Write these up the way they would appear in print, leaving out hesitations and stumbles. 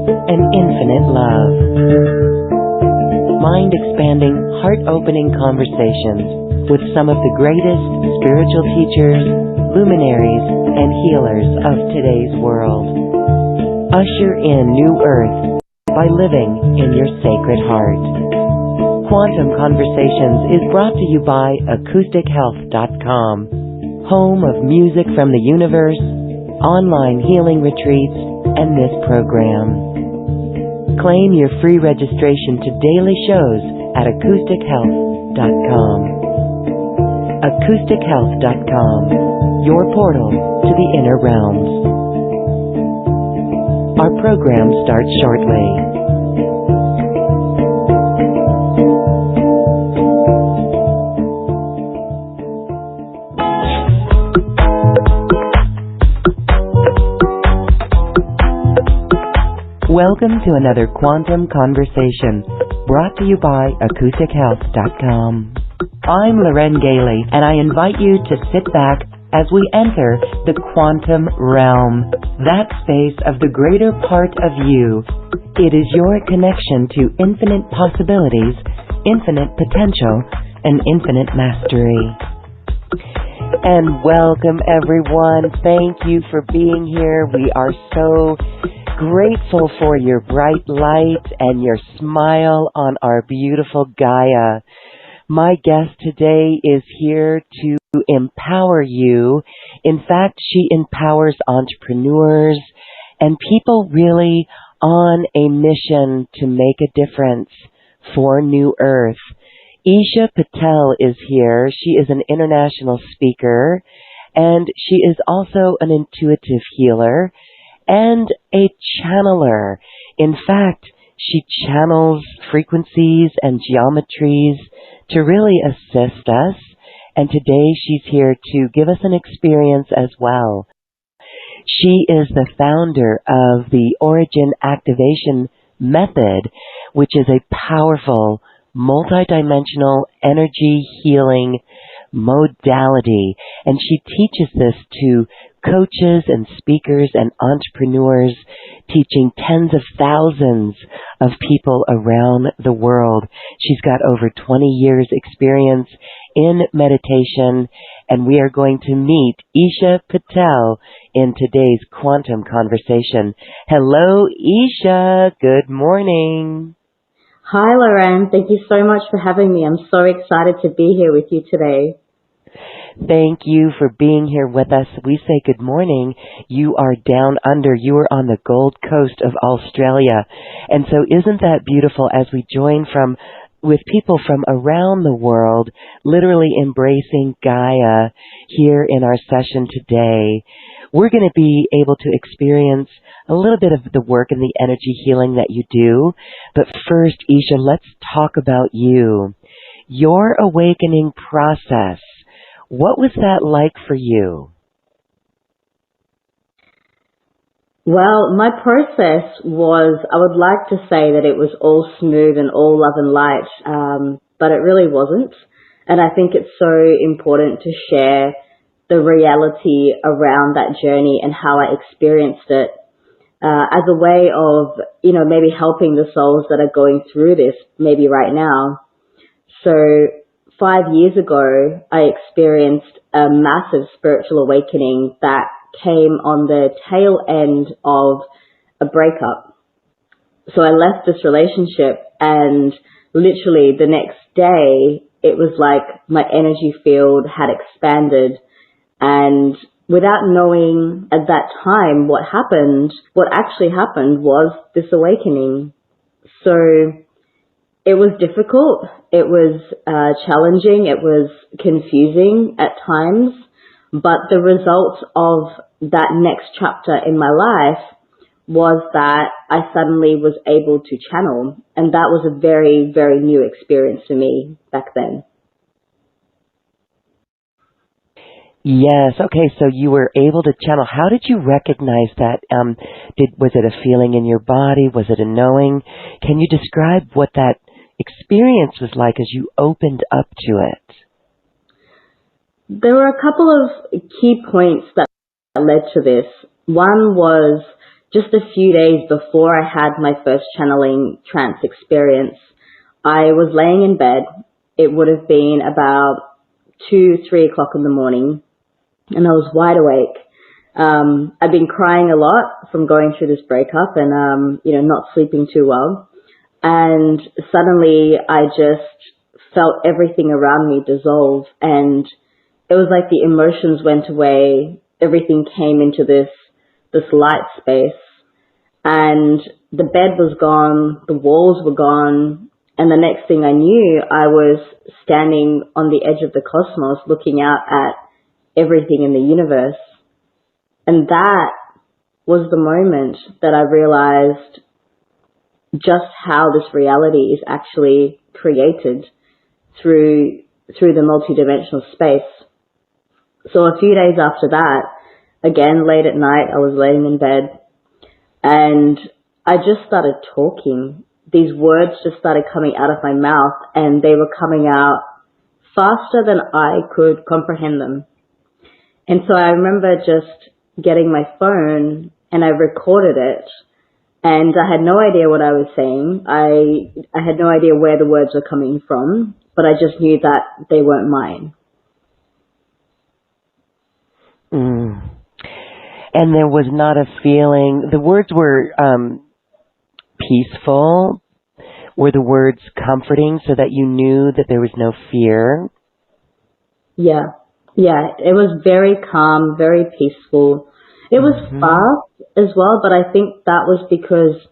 and infinite love. Mind-expanding, heart-opening conversations with some of the greatest spiritual teachers, luminaries, and healers of today's world. Usher in New Earth by living in your sacred heart. Quantum Conversations is brought to you by AcousticHealth.com, home of music from the universe, online healing retreats, and this program. Claim your free registration to daily shows at AcousticHealth.com. AcousticHealth.com, your portal to the inner realms. Our program starts shortly. Welcome to another Quantum Conversation, brought to you by AcousticHealth.com. I'm Loren Gailey, and I invite you to sit back as we enter the quantum realm, that space of the greater part of you. It is your connection to infinite possibilities, infinite potential, and infinite mastery. And welcome, everyone. Thank you for being here. We are so grateful for your bright light and your smile on our beautiful Gaia. My guest today is here to empower you. In fact, she empowers entrepreneurs and people really on a mission to make a difference for New Earth. Eesha Patel is here. She is an international speaker, and she is also an intuitive healer and a channeler. In fact, she channels frequencies and geometries to really assist us, and today she's here to give us an experience as well. She is the founder of the Origin Activation Method, which is a powerful, multidimensional energy healing modality, and she teaches this to coaches and speakers and entrepreneurs, teaching tens of thousands of people around the world. She's got over 20 years experience in meditation, and we are going to meet Eesha Patel in today's Quantum Conversation. Hello, Eesha. Good morning. Hi, Loren. Thank you so much for having me. I'm so excited to be here with you today. Thank you for being here with us. We say good morning. You are down under. You are on the Gold Coast of Australia. And so isn't that beautiful as we join with people from around the world, literally embracing Gaia here in our session today. We're going to be able to experience a little bit of the work and the energy healing that you do. But first, Eesha, let's talk about you. Your awakening process. What was that like for you? Well, my process was, I would like to say that it was all smooth and all love and light, but it really wasn't. And I think it's so important to share the reality around that journey and how I experienced it as a way of, maybe helping the souls that are going through this, maybe right now. So 5 years ago, I experienced a massive spiritual awakening that came on the tail end of a breakup. So I left this relationship, and literally the next day, it was like my energy field had expanded, and without knowing at that time what actually happened was this awakening. So it was difficult, it was challenging, it was confusing at times, but the result of that next chapter in my life was that I suddenly was able to channel, and that was a very, very new experience for me back then. Yes. Okay. So you were able to channel. How did you recognize that? Was it a feeling in your body? Was it a knowing? Can you describe what that experience was like as you opened up to it? There were a couple of key points that led to this. One was just a few days before I had my first channeling trance experience, I was laying in bed. It would have been about 2, 3 o'clock in the morning, and I was wide awake. I'd been crying a lot from going through this breakup and, not sleeping too well. And suddenly I just felt everything around me dissolve, and it was like the emotions went away. Everything came into this light space, and the bed was gone, the walls were gone, and the next thing I knew, I was standing on the edge of the cosmos looking out at everything in the universe. And that was the moment that I realized just how this reality is actually created through the multidimensional space. So a few days after that, again, late at night, I was laying in bed and I just started talking. These words just started coming out of my mouth, and they were coming out faster than I could comprehend them. And so I remember just getting my phone and I recorded it, and I had no idea what I was saying. I had no idea where the words were coming from, but I just knew that they weren't mine. And there was not a feeling, the words were peaceful. Were the words comforting so that you knew that there was no fear? Yeah, it was very calm, very peaceful. It was fast as well, but I think that was because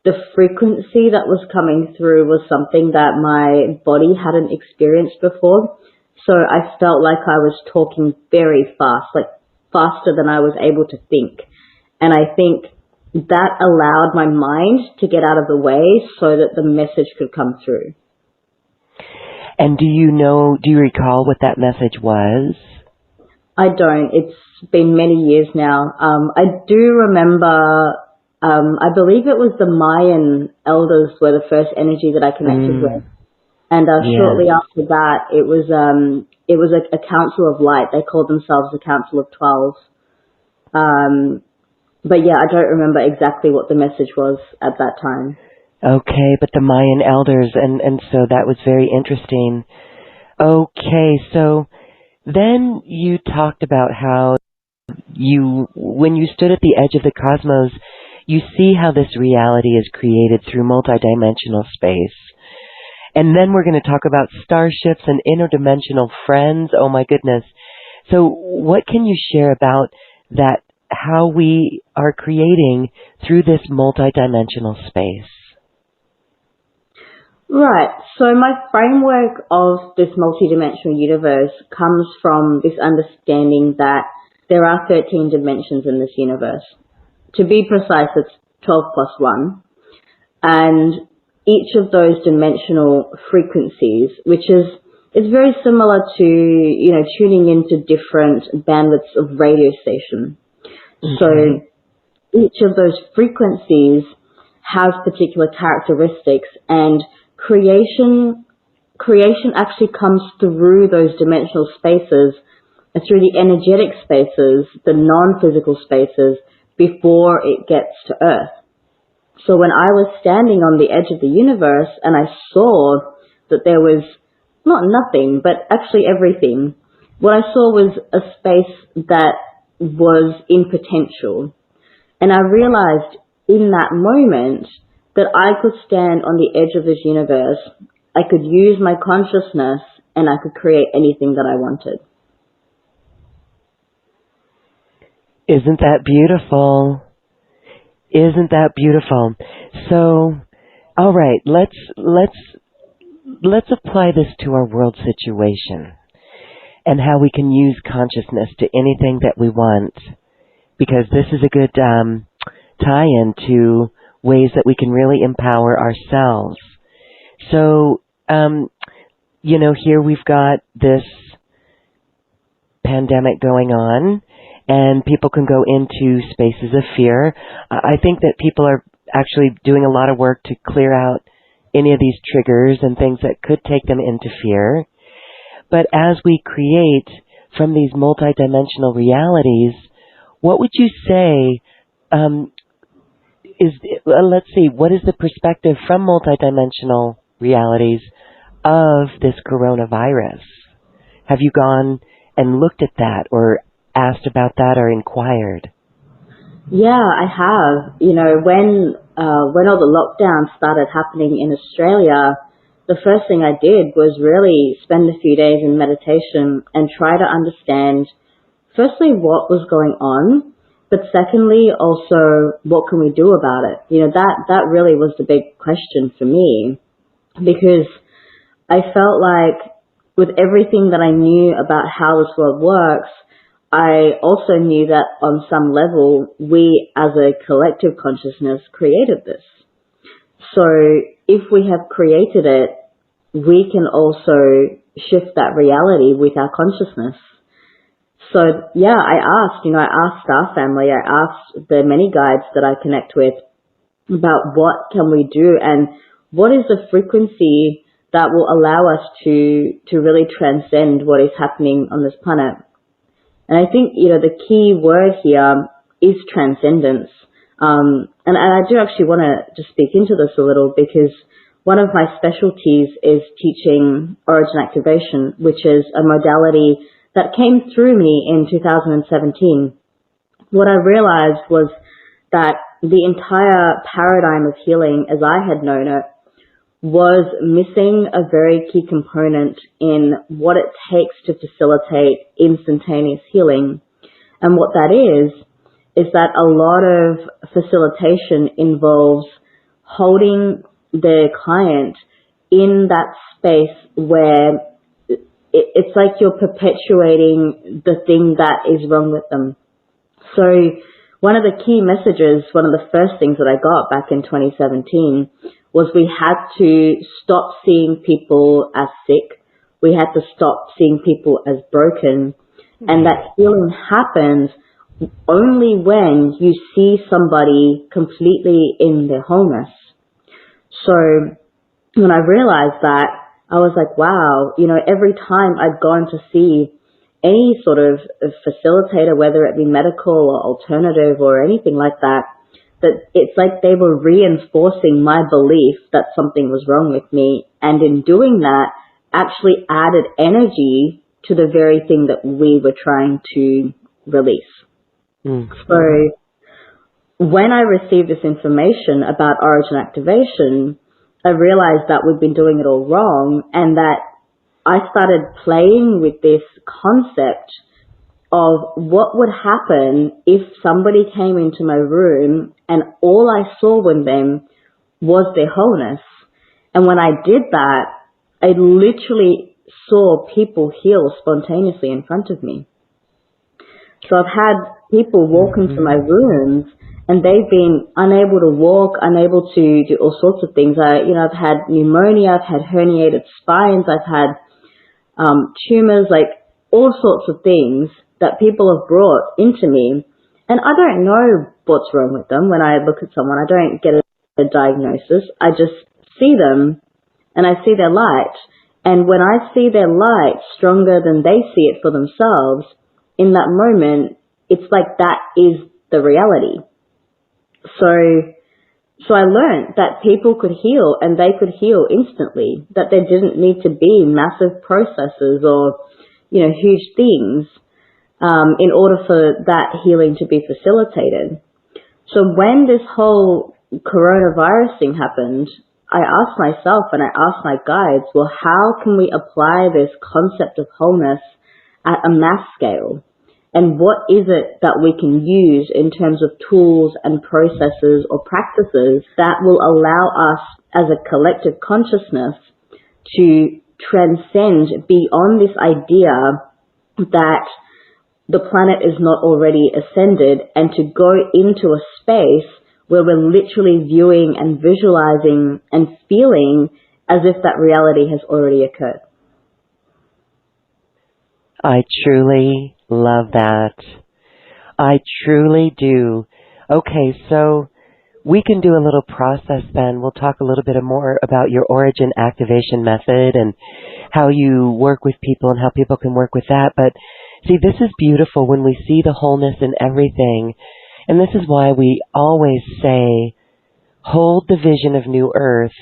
the frequency that was coming through was something that my body hadn't experienced before. So I felt like I was talking very fast, like faster than I was able to think. And I think that allowed my mind to get out of the way so that the message could come through. And do you recall what that message was? I don't. It's been many years now. I do remember, I believe it was the Mayan elders were the first energy that I connected with. And shortly after that, it was a council of light. They called themselves the Council of 12. But yeah, I don't remember exactly what the message was at that time. Okay, but the Mayan elders, and so that was very interesting. Okay, so then you talked about how when you stood at the edge of the cosmos, you see how this reality is created through multidimensional space. And then we're going to talk about starships and interdimensional friends. Oh my goodness. So what can you share about that, how we are creating through this multidimensional space? Right. So my framework of this multidimensional universe comes from this understanding that there are 13 dimensions in this universe. To be precise, it's 12 plus 1. And each of those dimensional frequencies, which is very similar to, tuning into different bandwidths of radio station. So each of those frequencies has particular characteristics, and creation actually comes through those dimensional spaces, through the energetic spaces, the non-physical spaces, before it gets to Earth. So when I was standing on the edge of the universe and I saw that there was not nothing, but actually everything, what I saw was a space that was in potential. And I realized in that moment that I could stand on the edge of this universe, I could use my consciousness, and I could create anything that I wanted. Isn't that beautiful? Isn't that beautiful? So, all right, let's apply this to our world situation and how we can use consciousness to anything that we want, because this is a good tie-in to ways that we can really empower ourselves. So, here we've got this pandemic going on, and people can go into spaces of fear. I think that people are actually doing a lot of work to clear out any of these triggers and things that could take them into fear. But as we create from these multidimensional realities, what would you say let's see, what is the perspective from multidimensional realities of this coronavirus? Have you gone and looked at that or asked about that or inquired? Yeah, I have. You know, when all the lockdowns started happening in Australia, the first thing I did was really spend a few days in meditation and try to understand, firstly, what was going on, but secondly, also, what can we do about it? You know, that really was the big question for me, because I felt like with everything that I knew about how this world works, I also knew that on some level, we as a collective consciousness created this. So if we have created it, we can also shift that reality with our consciousness. So yeah, I asked our family, I asked the many guides that I connect with about what can we do and what is the frequency that will allow us to really transcend what is happening on this planet. And I think, you know, the key word here is transcendence. And I do actually want to just speak into this a little, because one of my specialties is teaching origin activation, which is a modality that came through me in 2017. What I realized was that the entire paradigm of healing, as I had known it, was missing a very key component in what it takes to facilitate instantaneous healing. And what that is that a lot of facilitation involves holding the client in that space where it's like you're perpetuating the thing that is wrong with them. So one of the key messages, one of the first things that I got back in 2017 was we had to stop seeing people as sick. We had to stop seeing people as broken. And that healing happens only when you see somebody completely in their wholeness. So when I realized that, I was like, wow, you know, every time I'd gone to see any sort of facilitator, whether it be medical or alternative or anything like that, that it's like they were reinforcing my belief that something was wrong with me. And in doing that, actually added energy to the very thing that we were trying to release. So when I received this information about origin activation, I realized that we'd been doing it all wrong, and that I started playing with this concept of what would happen if somebody came into my room and all I saw in them was their wholeness. And when I did that, I literally saw people heal spontaneously in front of me. So I've had people walk into my rooms and they've been unable to walk, unable to do all sorts of things. I've had pneumonia, I've had herniated spines, I've had tumors, like all sorts of things that people have brought into me. And I don't know what's wrong with them. When I look at someone, I don't get a diagnosis. I just see them and I see their light. And when I see their light stronger than they see it for themselves, in that moment, it's like that is the reality. So I learned that people could heal, and they could heal instantly, that there didn't need to be massive processes or, huge things in order for that healing to be facilitated. So when this whole coronavirus thing happened, I asked myself and I asked my guides, well, how can we apply this concept of wholeness at a mass scale? And what is it that we can use in terms of tools and processes or practices that will allow us as a collective consciousness to transcend beyond this idea that the planet is not already ascended, and to go into a space where we're literally viewing and visualizing and feeling as if that reality has already occurred. I truly love that. I truly do. Okay, so we can do a little process then. We'll talk a little bit more about your origin activation method and how you work with people and how people can work with that. But see, this is beautiful when we see the wholeness in everything. And this is why we always say hold the vision of New Earth,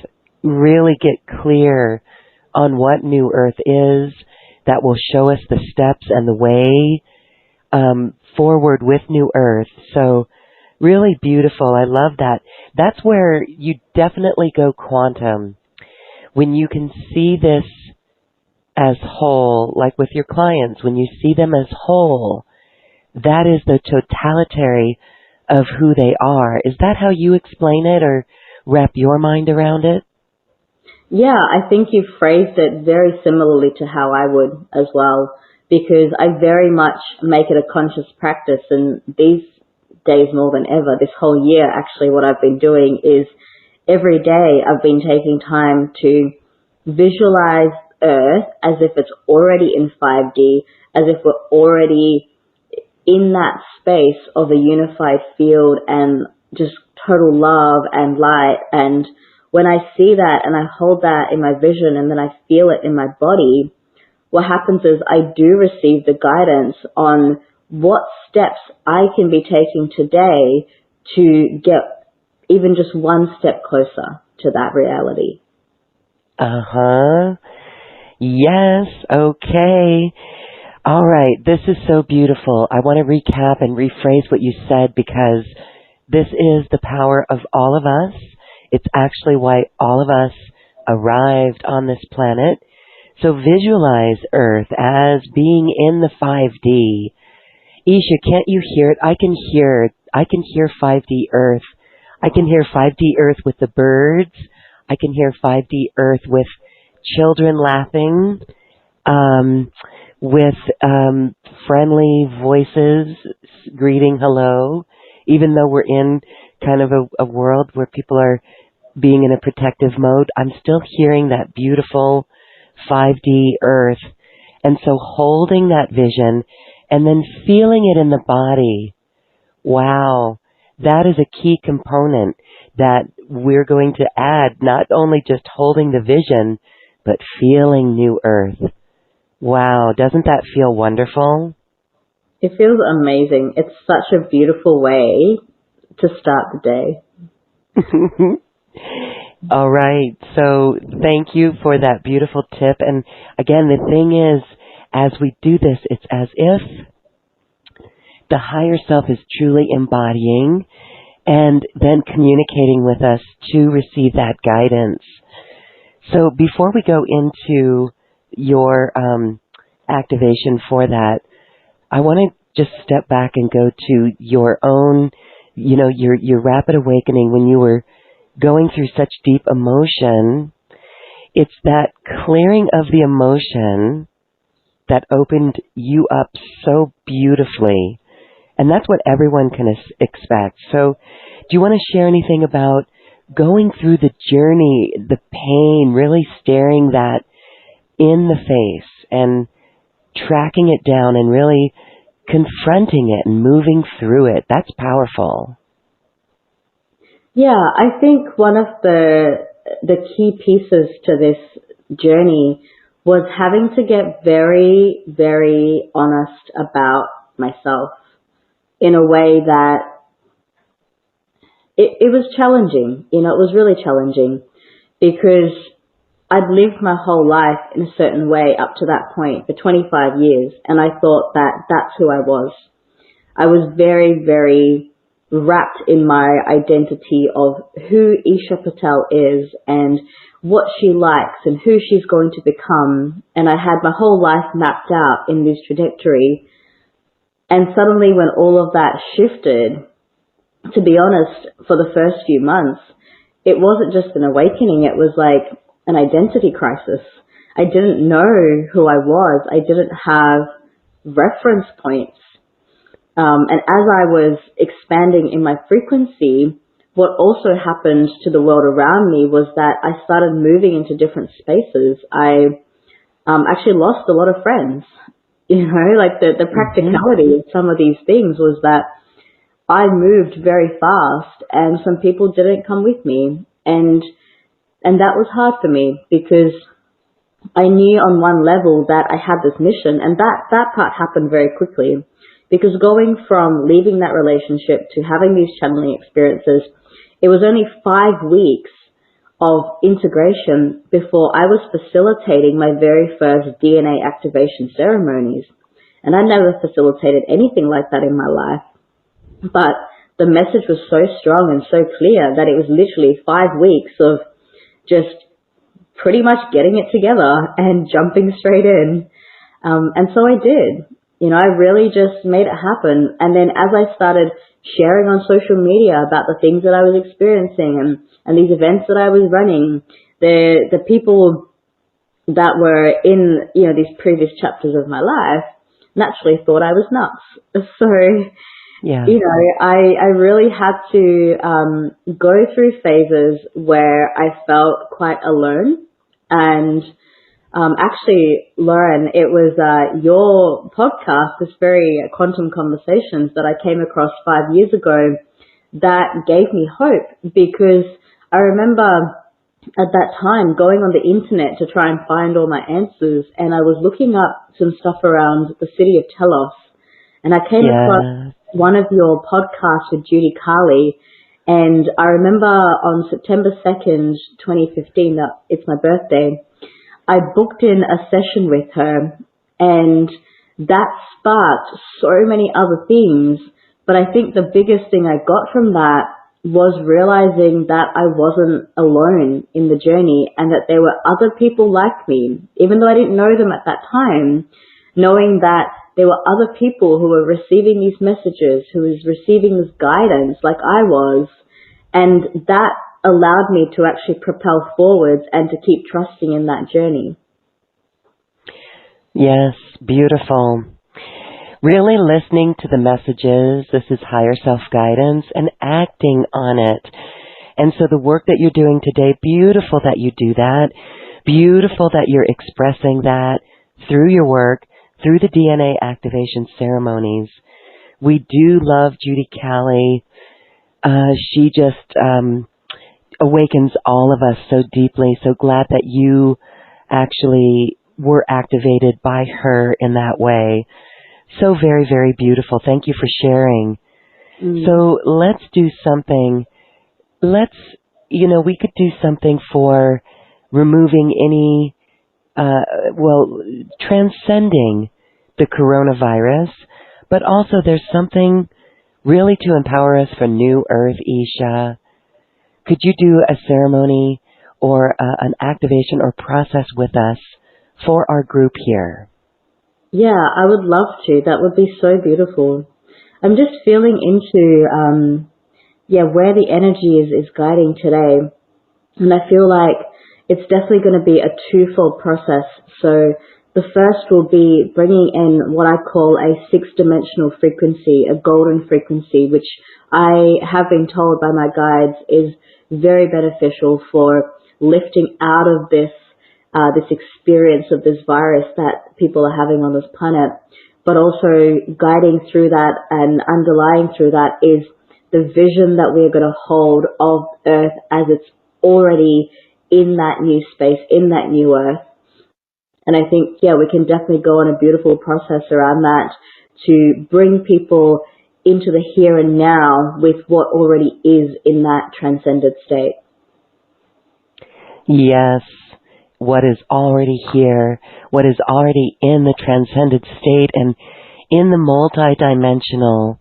really get clear on what New Earth is, that will show us the steps and the way forward with New Earth. So really beautiful. I love that. That's where you definitely go quantum. When you can see this as whole, like with your clients, when you see them as whole, that is the totality of who they are. Is that how you explain it or wrap your mind around it? Yeah, I think you phrased it very similarly to how I would as well, because I very much make it a conscious practice, and these days more than ever, this whole year actually, what I've been doing is every day I've been taking time to visualize Earth as if it's already in 5D, as if we're already in that space of a unified field and just total love and light. And when I see that and I hold that in my vision and then I feel it in my body, what happens is I do receive the guidance on what steps I can be taking today to get even just one step closer to that reality. Uh-huh. Yes. Okay. All right. This is so beautiful. I want to recap and rephrase what you said, because this is the power of all of us. It's actually why all of us arrived on this planet. So visualize Earth as being in the 5D. Eesha, can't you hear it? I can hear 5D Earth. I can hear 5D Earth with the birds. I can hear 5D Earth with children laughing, with friendly voices greeting hello, even though we're in kind of a world where people are being in a protective mode. I'm still hearing that beautiful 5D Earth. And so holding that vision and then feeling it in the body. Wow, that is a key component that we're going to add, not only just holding the vision, but feeling New Earth. Wow, doesn't that feel wonderful? It feels amazing. It's such a beautiful way to start the day. All right, so thank you for that beautiful tip. And again, the thing is, as we do this, it's as if the higher self is truly embodying and then communicating with us to receive that guidance. So before we go into your activation for that, I want to just step back and go to your own, your rapid awakening when you were going through such deep emotion. It's that clearing of the emotion that opened you up so beautifully. And that's what everyone can expect. So do you want to share anything about going through the journey, the pain, really staring that in the face and tracking it down and really confronting it and moving through it? That's powerful. Yeah, I think one of the key pieces to this journey was having to get very, very honest about myself in a way that it was challenging. It was really challenging because I'd lived my whole life in a certain way up to that point for 25 years, and I thought that that's who I was. I was very, very wrapped in my identity of who Eesha Patel is and what she likes and who she's going to become. And I had my whole life mapped out in this trajectory. And suddenly when all of that shifted, to be honest, for the first few months, it wasn't just an awakening. It was like an identity crisis. I didn't know who I was. I didn't have reference points. And as I was expanding in my frequency, what also happened to the world around me was that I started moving into different spaces. I actually lost a lot of friends. Like the practicality of some of these things was that I moved very fast and some people didn't come with me. And that was hard for me because I knew on one level that I had this mission, and that part happened very quickly. Because going from leaving that relationship to having these channeling experiences, it was only 5 weeks of integration before I was facilitating my very first DNA activation ceremonies. And I never facilitated anything like that in my life. But the message was so strong and so clear that it was literally 5 weeks of just pretty much getting it together and jumping straight in. And so I did. I really just made it happen. And then as I started sharing on social media about the things that I was experiencing and these events that I was running, the people that were in, these previous chapters of my life naturally thought I was nuts. So, Yeah. I really had to go through phases where I felt quite alone. And actually, Lauren, it was your podcast, this very Quantum Conversations that I came across 5 years ago that gave me hope, because I remember at that time going on the internet to try and find all my answers, and I was looking up some stuff around the city of Telos, and I came across one of your podcasts with Judy Carley, and I remember on September 2nd, 2015, it's my birthday, I booked in a session with her, and that sparked so many other things. But I think the biggest thing I got from that was realizing that I wasn't alone in the journey and that there were other people like me, even though I didn't know them at that time, knowing that there were other people who were receiving these messages, who was receiving this guidance like I was, and that allowed me to actually propel forwards and to keep trusting in that journey. Yes, beautiful. Really listening to the messages, this is higher self-guidance, and acting on it. And so the work that you're doing today, beautiful that you do that. Beautiful that you're expressing that through your work, through the DNA activation ceremonies. We do love Judy Callie. She just awakens all of us so deeply. So glad that you actually were activated by her in that way. So very, very beautiful. Thank you for sharing. So let's do something. We could do something for removing any, transcending the coronavirus, but also there's something really to empower us for New Earth, Eesha. Could you do a ceremony or an activation or process with us for our group here? Yeah, I would love to. That would be so beautiful. I'm just feeling into, where the energy is guiding today. And I feel like it's definitely going to be a twofold process. So the first will be bringing in what I call a 6-dimensional frequency, a golden frequency, which I have been told by my guides is very beneficial for lifting out of this experience of this virus that people are having on this planet, but also guiding through that and underlying through that is the vision that we're going to hold of Earth as it's already in that new space, in that new Earth. And I think, we can definitely go on a beautiful process around that to bring people into the here and now with what already is in that transcended state. Yes, what is already here, what is already in the transcended state and in the multidimensional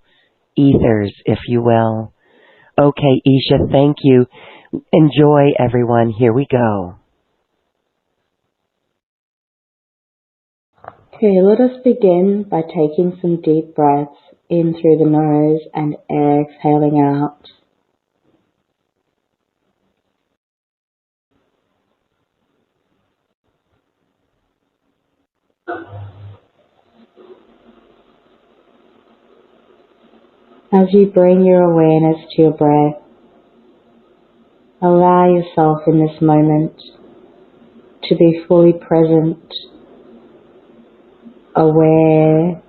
ethers, if you will. Okay, Eesha, thank you. Enjoy, everyone. Here we go. Okay, let us begin by taking some deep breaths in through the nose and exhaling out. As you bring your awareness to your breath, allow yourself in this moment to be fully present, aware.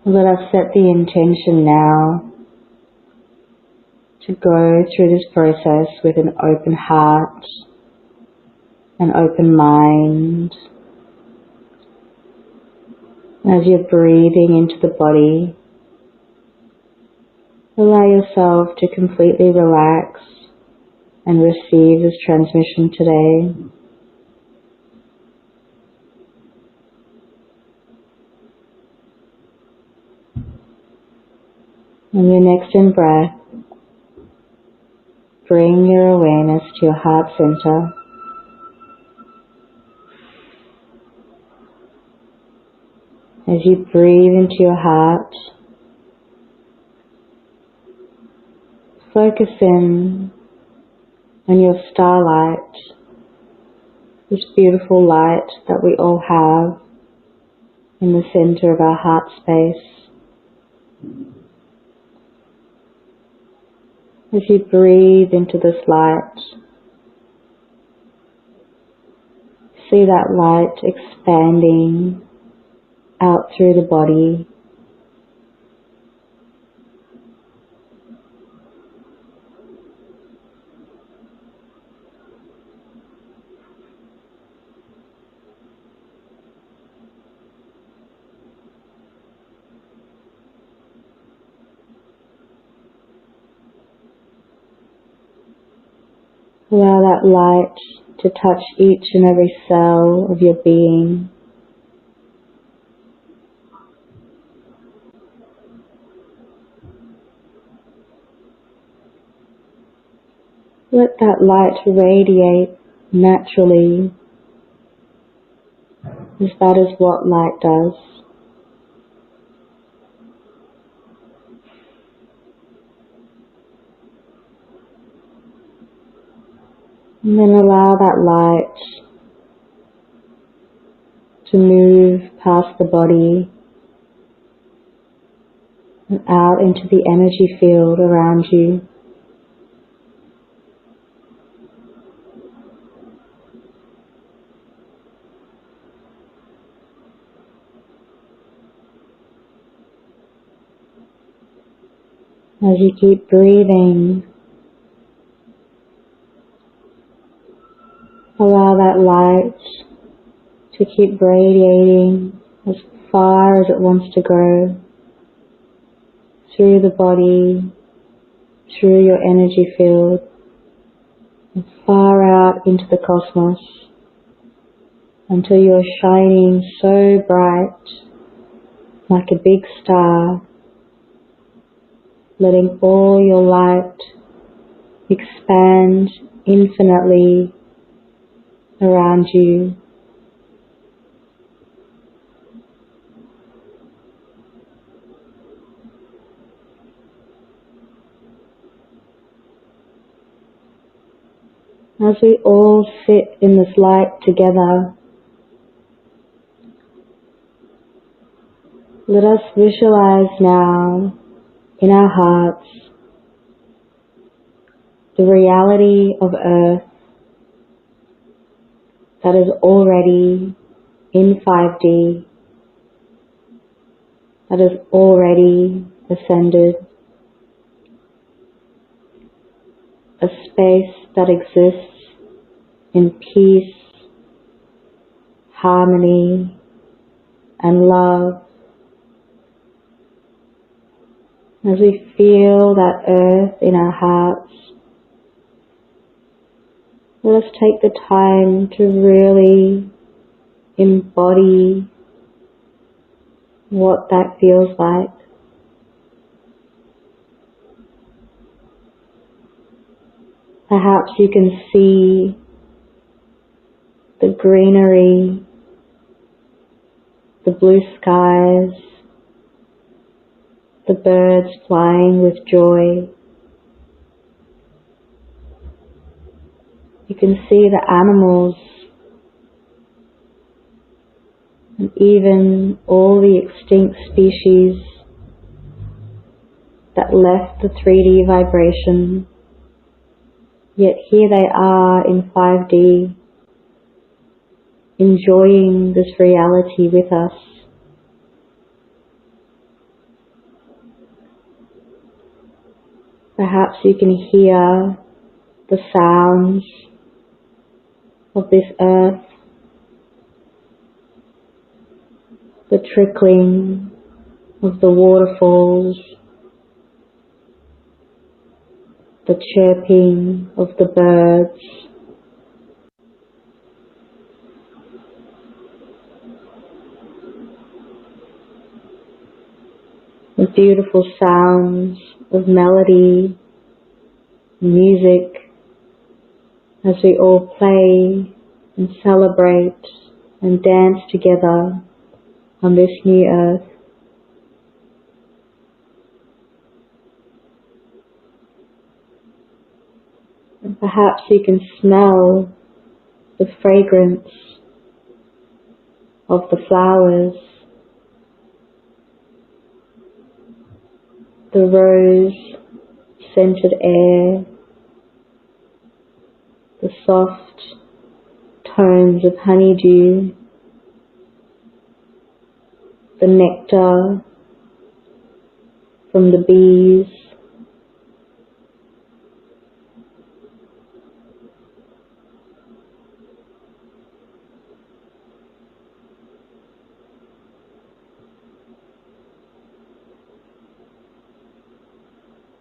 Let us set the intention now to go through this process with an open heart, an open mind. As you're breathing into the body, Allow yourself to completely relax and receive this transmission today. On your next in-breath, bring your awareness to your heart center. As you breathe into your heart, focus in on your starlight, this beautiful light that we all have in the center of our heart space. As you breathe into this light, see that light expanding out through the body. Allow that light to touch each and every cell of your being. Let that light radiate naturally, as that is what light does. And then allow that light to move past the body and out into the energy field around you. As you keep breathing, allow that light to keep radiating as far as it wants to go, through the body, through your energy field, and far out into the cosmos, until you're shining so bright, like a big star, letting all your light expand infinitely around you. As we all sit in this light together, let us visualize now in our hearts the reality of Earth that is already in 5D, that is already ascended, a space that exists in peace, harmony, and love. As we feel that earth in our hearts, let us take the time to really embody what that feels like. Perhaps you can see the greenery, the blue skies, the birds flying with joy. You can see the animals and even all the extinct species that left the 3D vibration, yet here they are in 5D, enjoying this reality with us. Perhaps you can hear the sounds of this earth, the trickling of the waterfalls, the chirping of the birds, the beautiful sounds of melody, music, as we all play and celebrate and dance together on this new earth. And perhaps you can smell the fragrance of the flowers, the rose-scented air, the soft tones of honeydew, the nectar from the bees,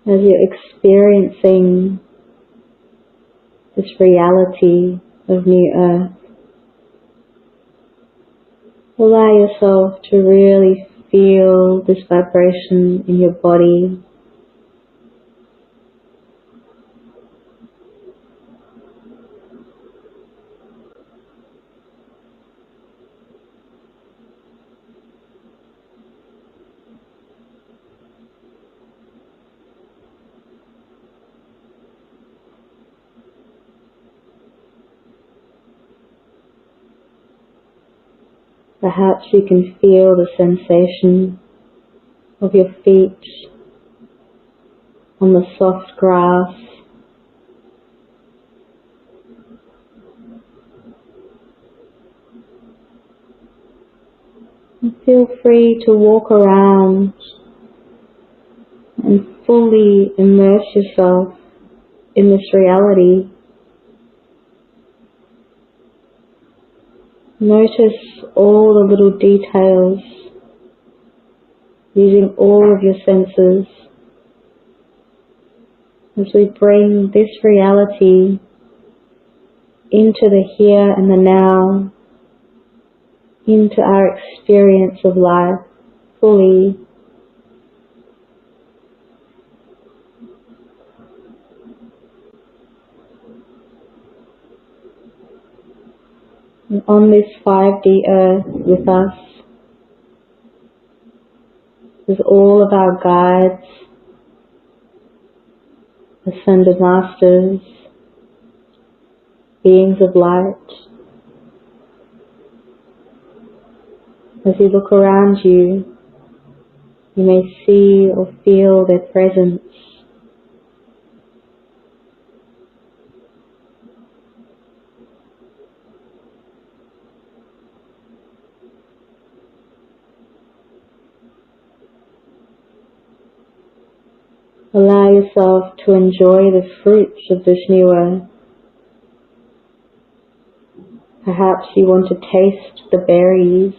as you're experiencing this reality of New Earth. Allow yourself to really feel this vibration in your body. Perhaps you can feel the sensation of your feet on the soft grass. And feel free to walk around and fully immerse yourself in this reality. Notice all the little details, using all of your senses, as we bring this reality into the here and the now, into our experience of life fully. And on this 5D earth with us is all of our guides, ascended masters, beings of light. As you look around you, you may see or feel their presence. Allow yourself to enjoy the fruits of this new earth. Perhaps you want to taste the berries.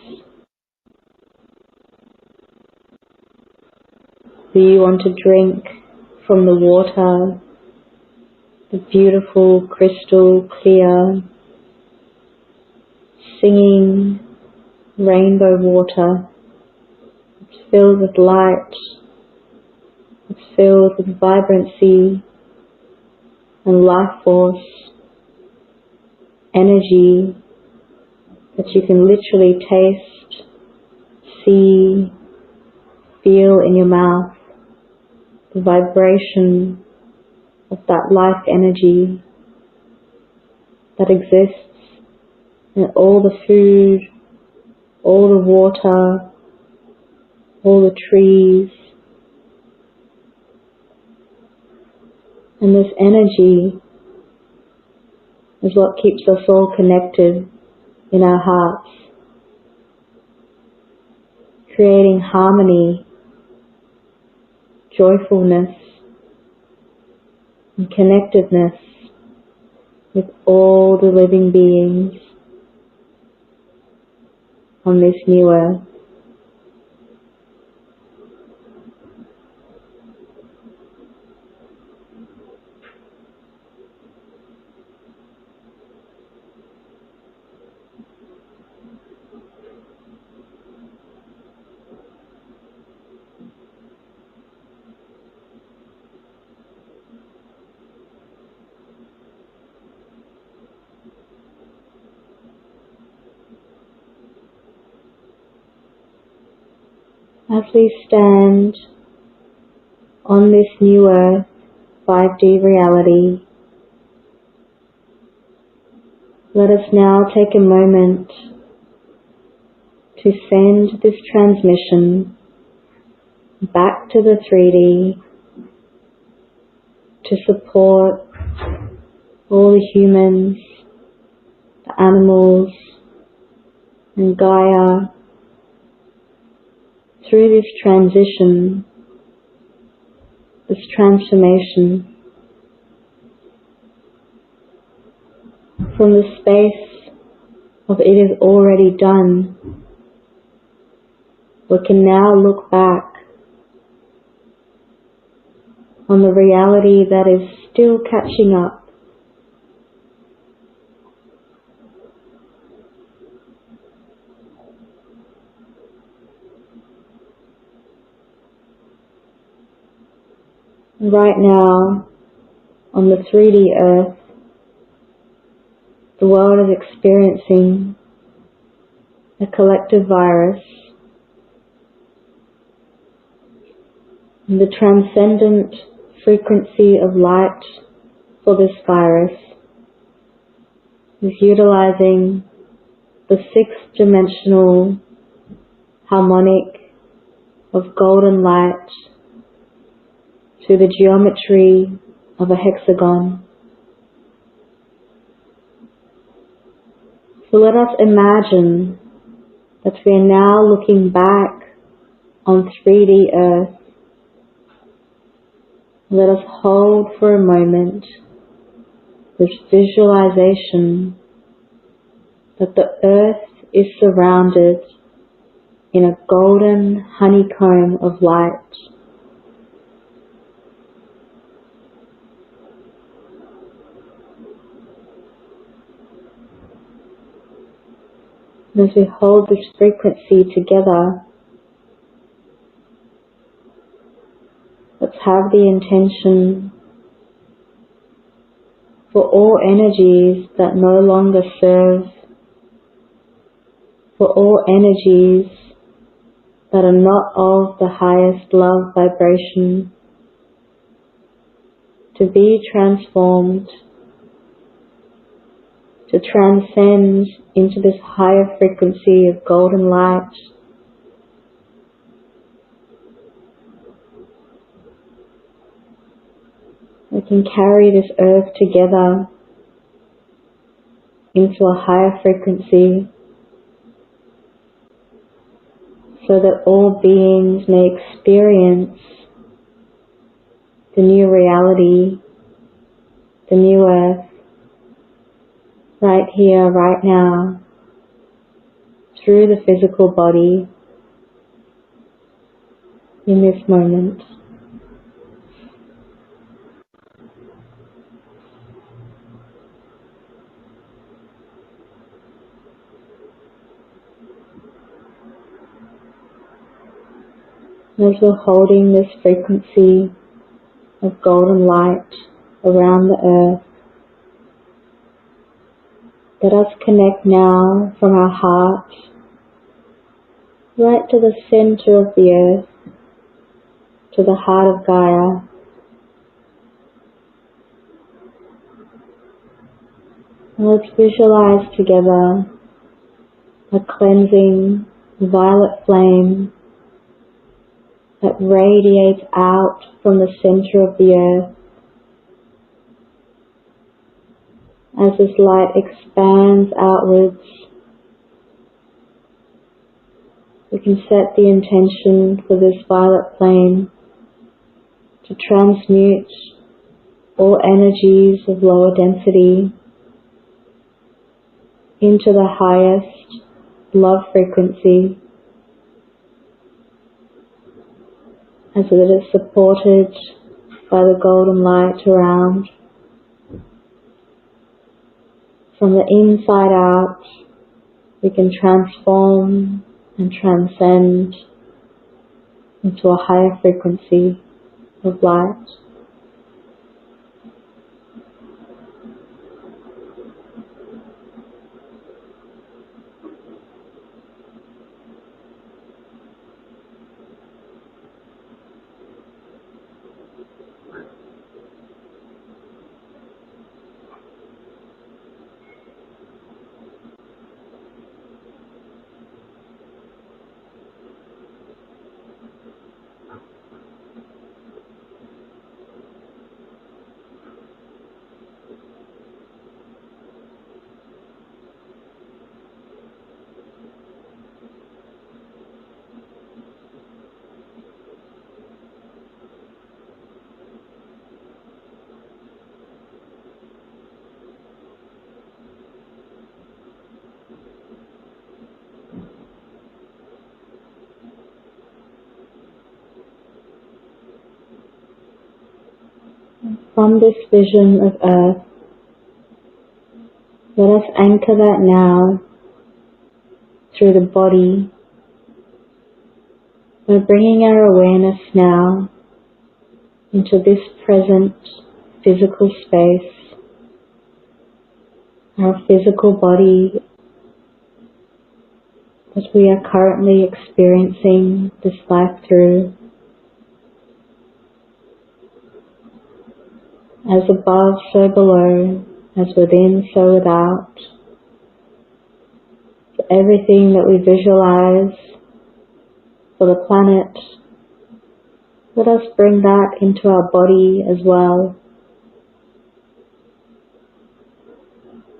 Do you want to drink from the water, the beautiful crystal clear, singing rainbow water? It's filled with light. It's filled with vibrancy and life force, energy that you can literally taste, see, feel in your mouth, the vibration of that life energy that exists in all the food, all the water, all the trees. And this energy is what keeps us all connected in our hearts, creating harmony, joyfulness, and connectedness with all the living beings on this new earth. as we stand on this new earth, 5D reality, let us now take a moment to send this transmission back to the 3D to support all the humans, the animals, and Gaia through this transition, this transformation from the space of it is already done. We can now look back on the reality that is still catching up. Right now, on the 3D earth, the world is experiencing a collective virus. And the transcendent frequency of light for this virus is utilizing the 6th-dimensional harmonic of golden light through the geometry of a hexagon. So let us imagine that we are now looking back on 3D Earth. Let us hold for a moment this visualization that the Earth is surrounded in a golden honeycomb of light. As we hold this frequency together, let's have the intention for all energies that no longer serve, for all energies that are not of the highest love vibration, to be transformed, to transcend into this higher frequency of golden light. We can carry this earth together into a higher frequency so that all beings may experience the new reality, the new earth, right here, right now, through the physical body, in this moment. As we're holding this frequency of golden light around the earth, let us connect now from our heart right to the center of the earth, to the heart of Gaia. And let's visualize together a cleansing violet flame that radiates out from the center of the earth. As this light expands outwards, we can set the intention for this violet flame to transmute all energies of lower density into the highest love frequency, as it is supported by the golden light around. From the inside out, we can transform and transcend into a higher frequency of light. From this vision of Earth, let us anchor that now through the body by bringing our awareness now into this present physical space, our physical body that we are currently experiencing this life through. As above, so below, as within, so without. For everything that we visualize for the planet, let us bring that into our body as well.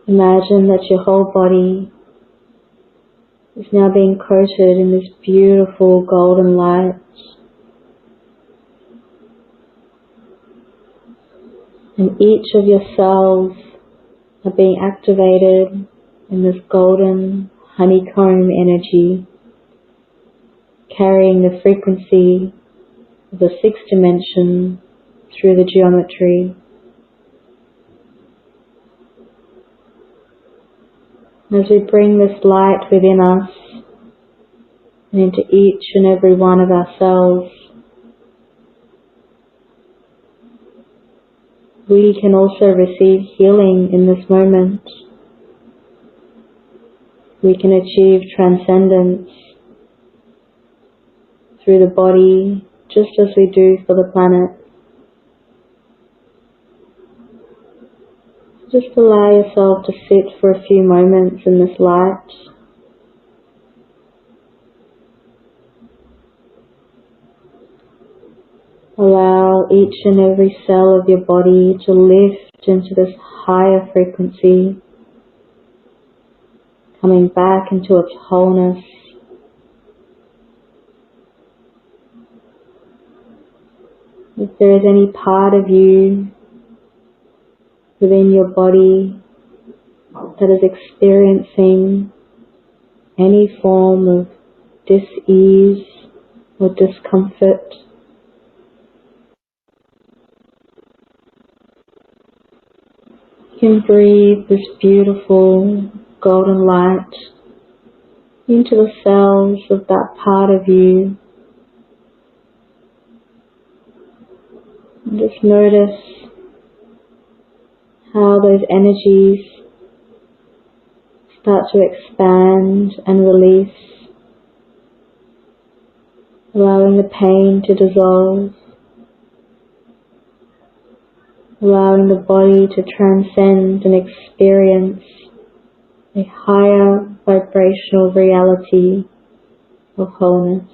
Imagine that your whole body is now being coated in this beautiful golden light. And each of your cells are being activated in this golden honeycomb energy, carrying the frequency of the sixth dimension through the geometry. As we bring this light within us and into each and every one of our cells, we can also receive healing in this moment. We can achieve transcendence through the body, just as we do for the planet. Just allow yourself to sit for a few moments in this light. Allow each and every cell of your body to lift into this higher frequency, coming back into its wholeness. If there is any part of you within your body that is experiencing any form of dis-ease or discomfort, you can breathe this beautiful golden light into the cells of that part of you. And just notice how those energies start to expand and release, allowing the pain to dissolve, allowing the body to transcend and experience a higher vibrational reality of wholeness.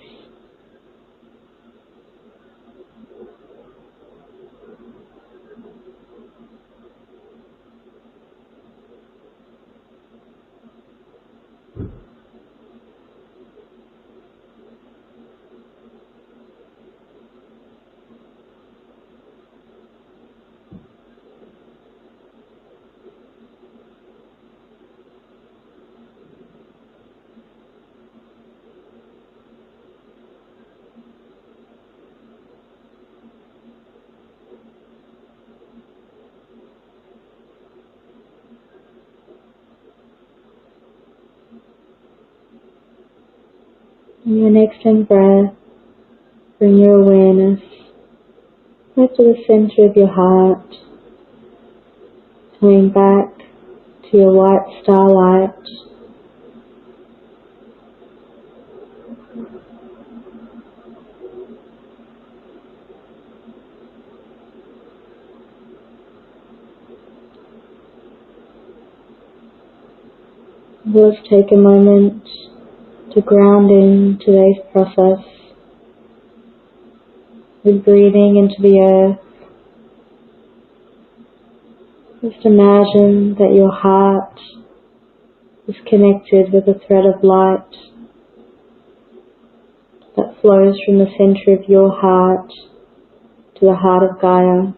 On your next in-breath, bring your awareness right to the center of your heart, coming back to your white starlight. Let's take a moment to ground in today's process with breathing into the earth. Just imagine that your heart is connected with a thread of light that flows from the center of your heart to the heart of Gaia.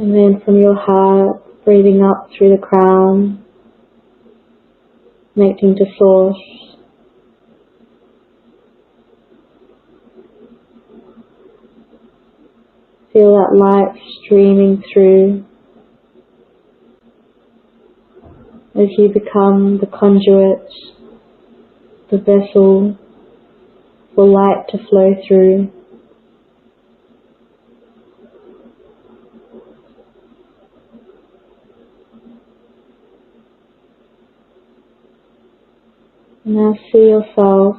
And then from your heart, breathing up through the crown, connecting to Source. Feel that light streaming through as you become the conduit, the vessel for light to flow through. Now see yourself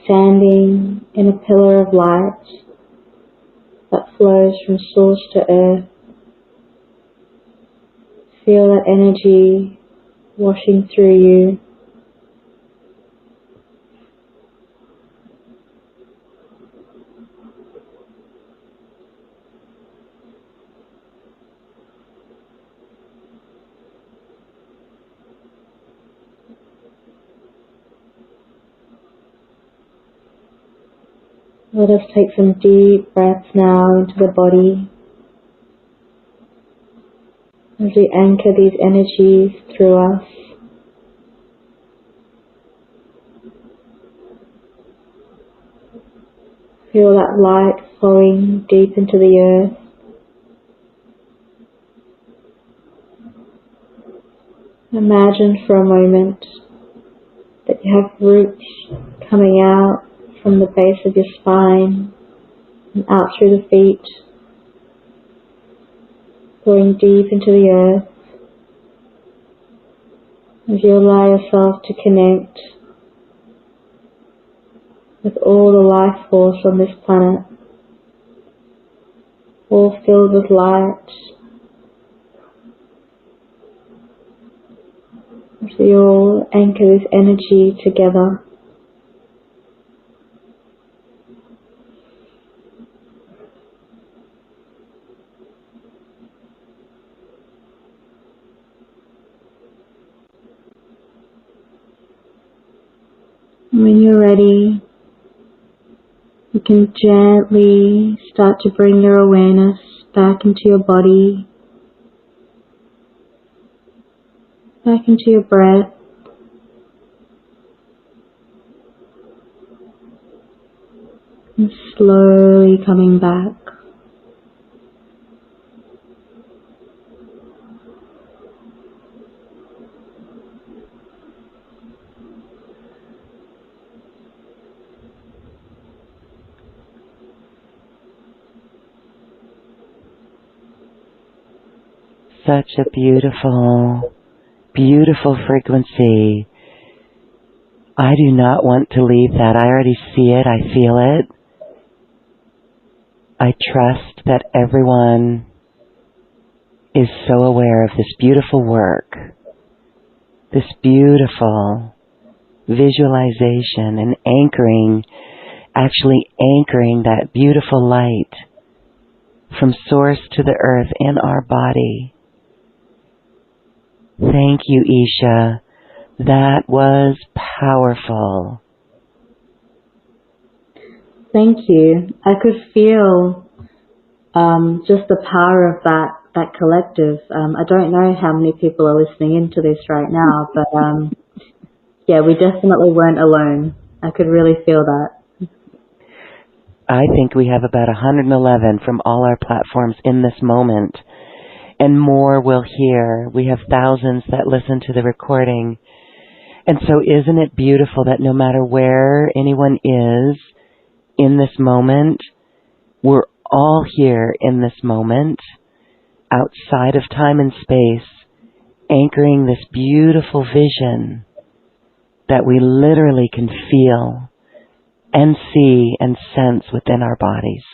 standing in a pillar of light that flows from source to earth. Feel that energy washing through you. Let us take some deep breaths now into the body as we anchor these energies through us. Feel that light flowing deep into the earth. Imagine for a moment that you have roots coming out from the base of your spine and out through the feet, going deep into the earth as you allow yourself to connect with all the life force on this planet, all filled with light, as we all anchor this energy together. When you're ready, you can gently start to bring your awareness back into your body, back into your breath. And slowly coming back. Such a beautiful, beautiful frequency. I do not want to leave that. I already see it. I feel it. I trust that everyone is so aware of this beautiful work, this beautiful visualization and actually anchoring that beautiful light from source to the earth in our body. Thank you, Eesha. That was powerful. Thank you. I could feel just the power of that collective. I don't know how many people are listening into this right now, but yeah, we definitely weren't alone. I could really feel that. I think we have about 111 from all our platforms in this moment. And more will hear. We have thousands that listen to the recording. And so isn't it beautiful that no matter where anyone is in this moment, we're all here in this moment, outside of time and space, anchoring this beautiful vision that we literally can feel and see and sense within our bodies.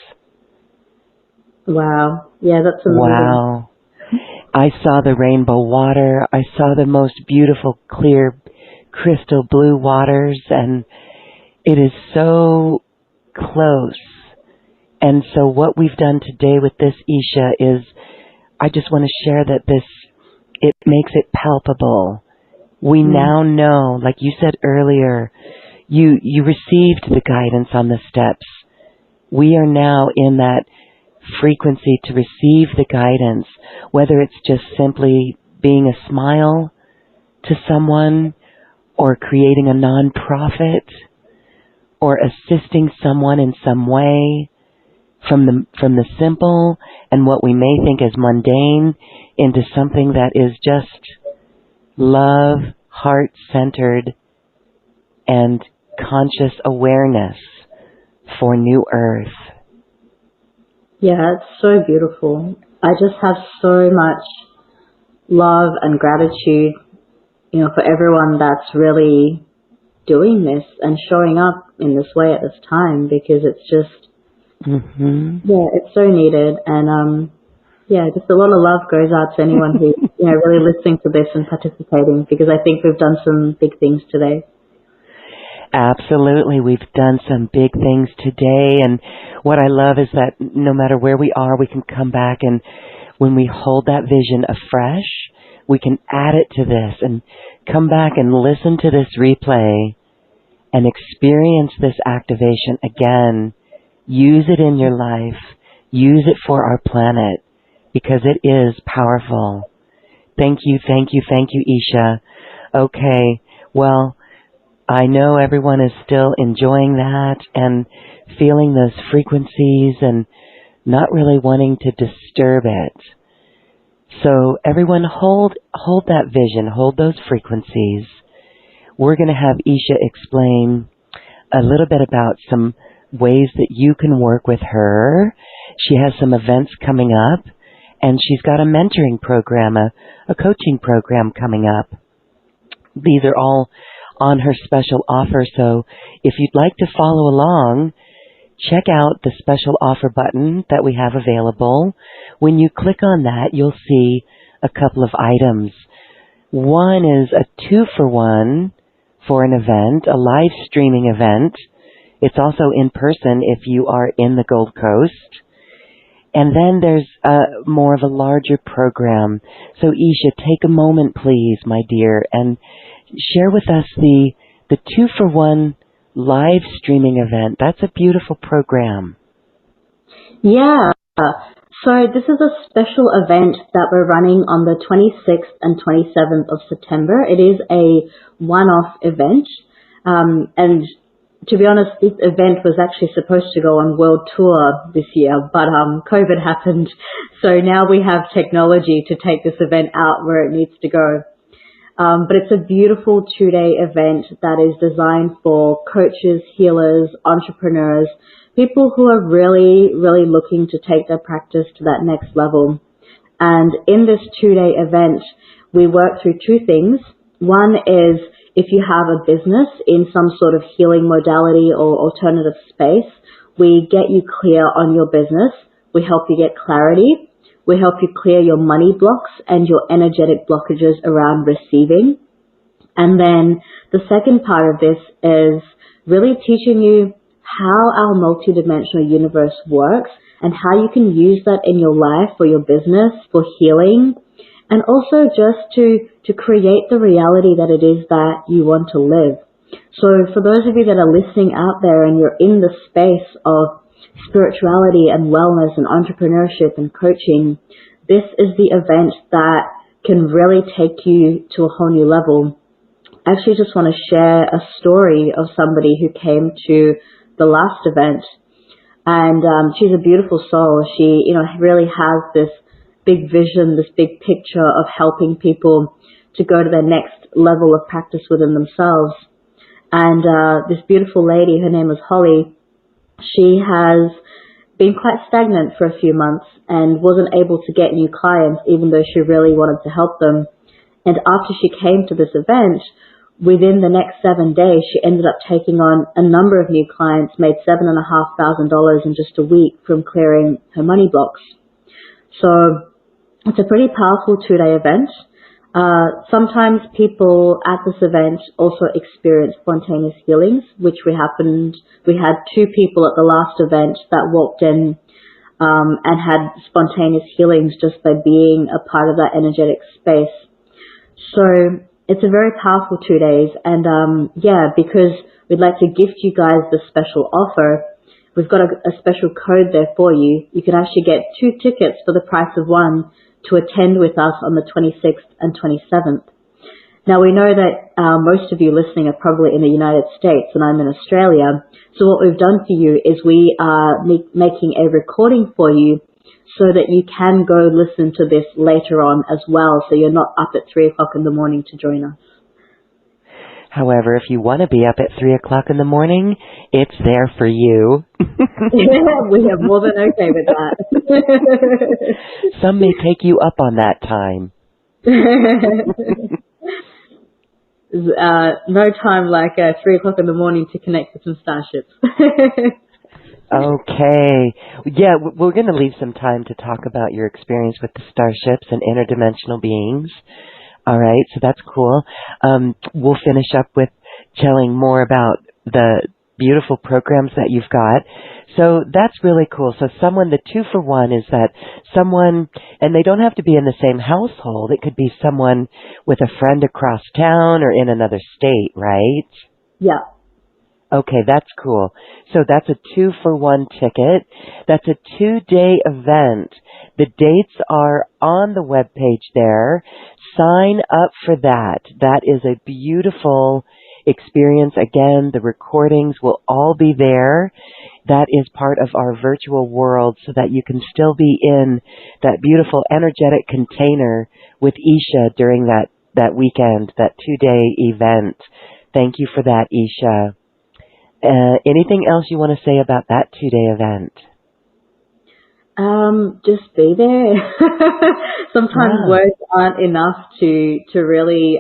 Wow. Yeah, that's amazing. Wow. I saw the rainbow water. I saw the most beautiful, clear, crystal blue waters, and it is so close. And so what we've done today with this, Eesha, is I just want to share that it makes it palpable. We now know, like you said earlier, you received the guidance on the steps. We are now in that frequency to receive the guidance, whether it's just simply being a smile to someone, or creating a nonprofit, or assisting someone in some way, from the simple and what we may think is mundane into something that is just love, heart-centered, and conscious awareness for New Earth. Yeah, it's so beautiful. I just have so much love and gratitude, for everyone that's really doing this and showing up in this way at this time, because it's just, it's so needed. And, just a lot of love goes out to anyone who, really listening to this and participating, because I think we've done some big things today. Absolutely. We've done some big things today, and what I love is that no matter where we are, we can come back, and when we hold that vision afresh, we can add it to this and come back and listen to this replay and experience this activation again. Use it in your life. Use it for our planet, because it is powerful. Thank you, thank you, thank you, Eesha. Okay, well, I know everyone is still enjoying that and feeling those frequencies and not really wanting to disturb it. So everyone hold that vision, hold those frequencies. We're going to have Eesha explain a little bit about some ways that you can work with her. She has some events coming up, and she's got a mentoring program, a coaching program coming up. These are all on her special offer, so if you'd like to follow along, check out the special offer button that we have available. When you click on that, you'll see a couple of items. One is a 2-for-1 for an event, a live streaming event. It's also in person if you are in the Gold Coast. And then there's more of a larger program. So Eesha, take a moment, please, my dear, and share with us the 2-for-1 live streaming event. That's a beautiful program. Yeah. So this is a special event that we're running on the 26th and 27th of September. It is a one-off event. And to be honest, this event was actually supposed to go on world tour this year, but COVID happened. So now we have technology to take this event out where it needs to go. But it's a beautiful 2-day event that is designed for coaches, healers, entrepreneurs, people who are really, really looking to take their practice to that next level. And in this 2-day event, we work through 2 things. One is if you have a business in some sort of healing modality or alternative space, we get you clear on your business. We help you get clarity. We help you clear your money blocks and your energetic blockages around receiving. And then the second part of this is really teaching you how our multidimensional universe works and how you can use that in your life, for your business, for healing, and also just to create the reality that it is that you want to live. So for those of you that are listening out there and you're in the space of spirituality and wellness and entrepreneurship and coaching, this is the event that can really take you to a whole new level. I actually just want to share a story of somebody who came to the last event, and she's a beautiful soul. She, really has this big vision, this big picture of helping people to go to their next level of practice within themselves. And this beautiful lady, her name is Holly, she has been quite stagnant for a few months and wasn't able to get new clients, even though she really wanted to help them. And after she came to this event, within the next 7 days, she ended up taking on a number of new clients, made $7,500 in just a week from clearing her money blocks. So it's a pretty powerful 2-day event. Sometimes people at this event also experience spontaneous healings, which we had 2 people at the last event that walked in and had spontaneous healings just by being a part of that energetic space. So it's a very powerful 2 days. And because we'd like to gift you guys this special offer, we've got a special code there for you. You can actually get 2 tickets for the price of 1 to attend with us on the 26th and 27th. Now, we know that most of you listening are probably in the United States and I'm in Australia. So what we've done for you is we are making a recording for you so that you can go listen to this later on as well, so you're not up at 3 o'clock in the morning to join us. However, if you want to be up at 3 o'clock in the morning, it's there for you. We are more than okay with that. Some may take you up on that time. No time like 3 o'clock in the morning to connect with some starships. Okay. Yeah, we're going to leave some time to talk about your experience with the starships and interdimensional beings. All right, so that's cool. We'll finish up with telling more about the beautiful programs that you've got. So that's really cool. So the 2-for-1 is that someone, and they don't have to be in the same household. It could be someone with a friend across town or in another state, right? Yeah. Okay, that's cool. So that's a 2-for-1 ticket. That's a 2-day event. The dates are on the webpage there. Sign up for that. That is a beautiful experience. Again, the recordings will all be there. That is part of our virtual world so that you can still be in that beautiful energetic container with Eesha during that weekend, that 2-day event. Thank you for that, Eesha. Anything else you want to say about that 2-day event? Just be there. Sometimes words aren't enough to really,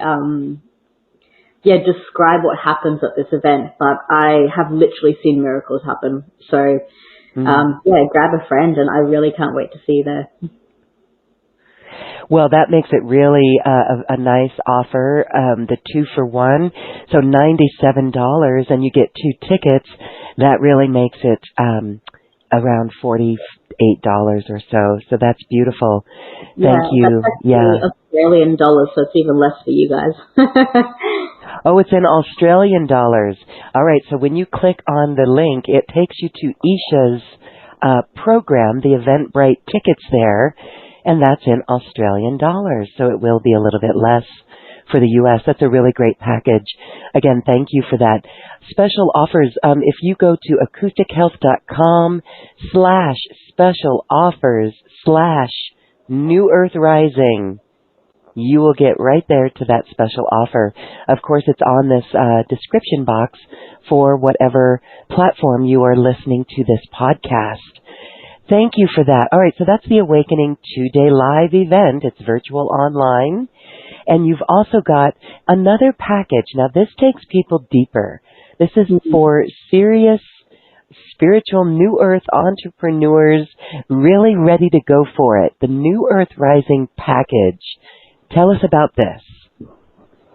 describe what happens at this event, but I have literally seen miracles happen. So, grab a friend and I really can't wait to see you there. Well, that makes it really a nice offer, the 2-for-1. So $97 and you get 2 tickets. That really makes it around $48 or so. So that's beautiful. Thank you. That's Australian dollars, so it's even less for you guys. Oh, it's in Australian dollars. All right. So when you click on the link, it takes you to Eesha's program, the Eventbrite tickets there. And that's in Australian dollars, so it will be a little bit less for the U.S. That's a really great package. Again, thank you for that. Special offers, if you go to acoustichealth.com/special offers/New Earth Rising, you will get right there to that special offer. Of course, it's on this description box for whatever platform you are listening to this podcast. Thank you for that. All right, so that's the Awakening 2-day live event. It's virtual online. And you've also got another package. Now, this takes people deeper. This is for serious, spiritual New Earth entrepreneurs really ready to go for it. The New Earth Rising package. Tell us about this.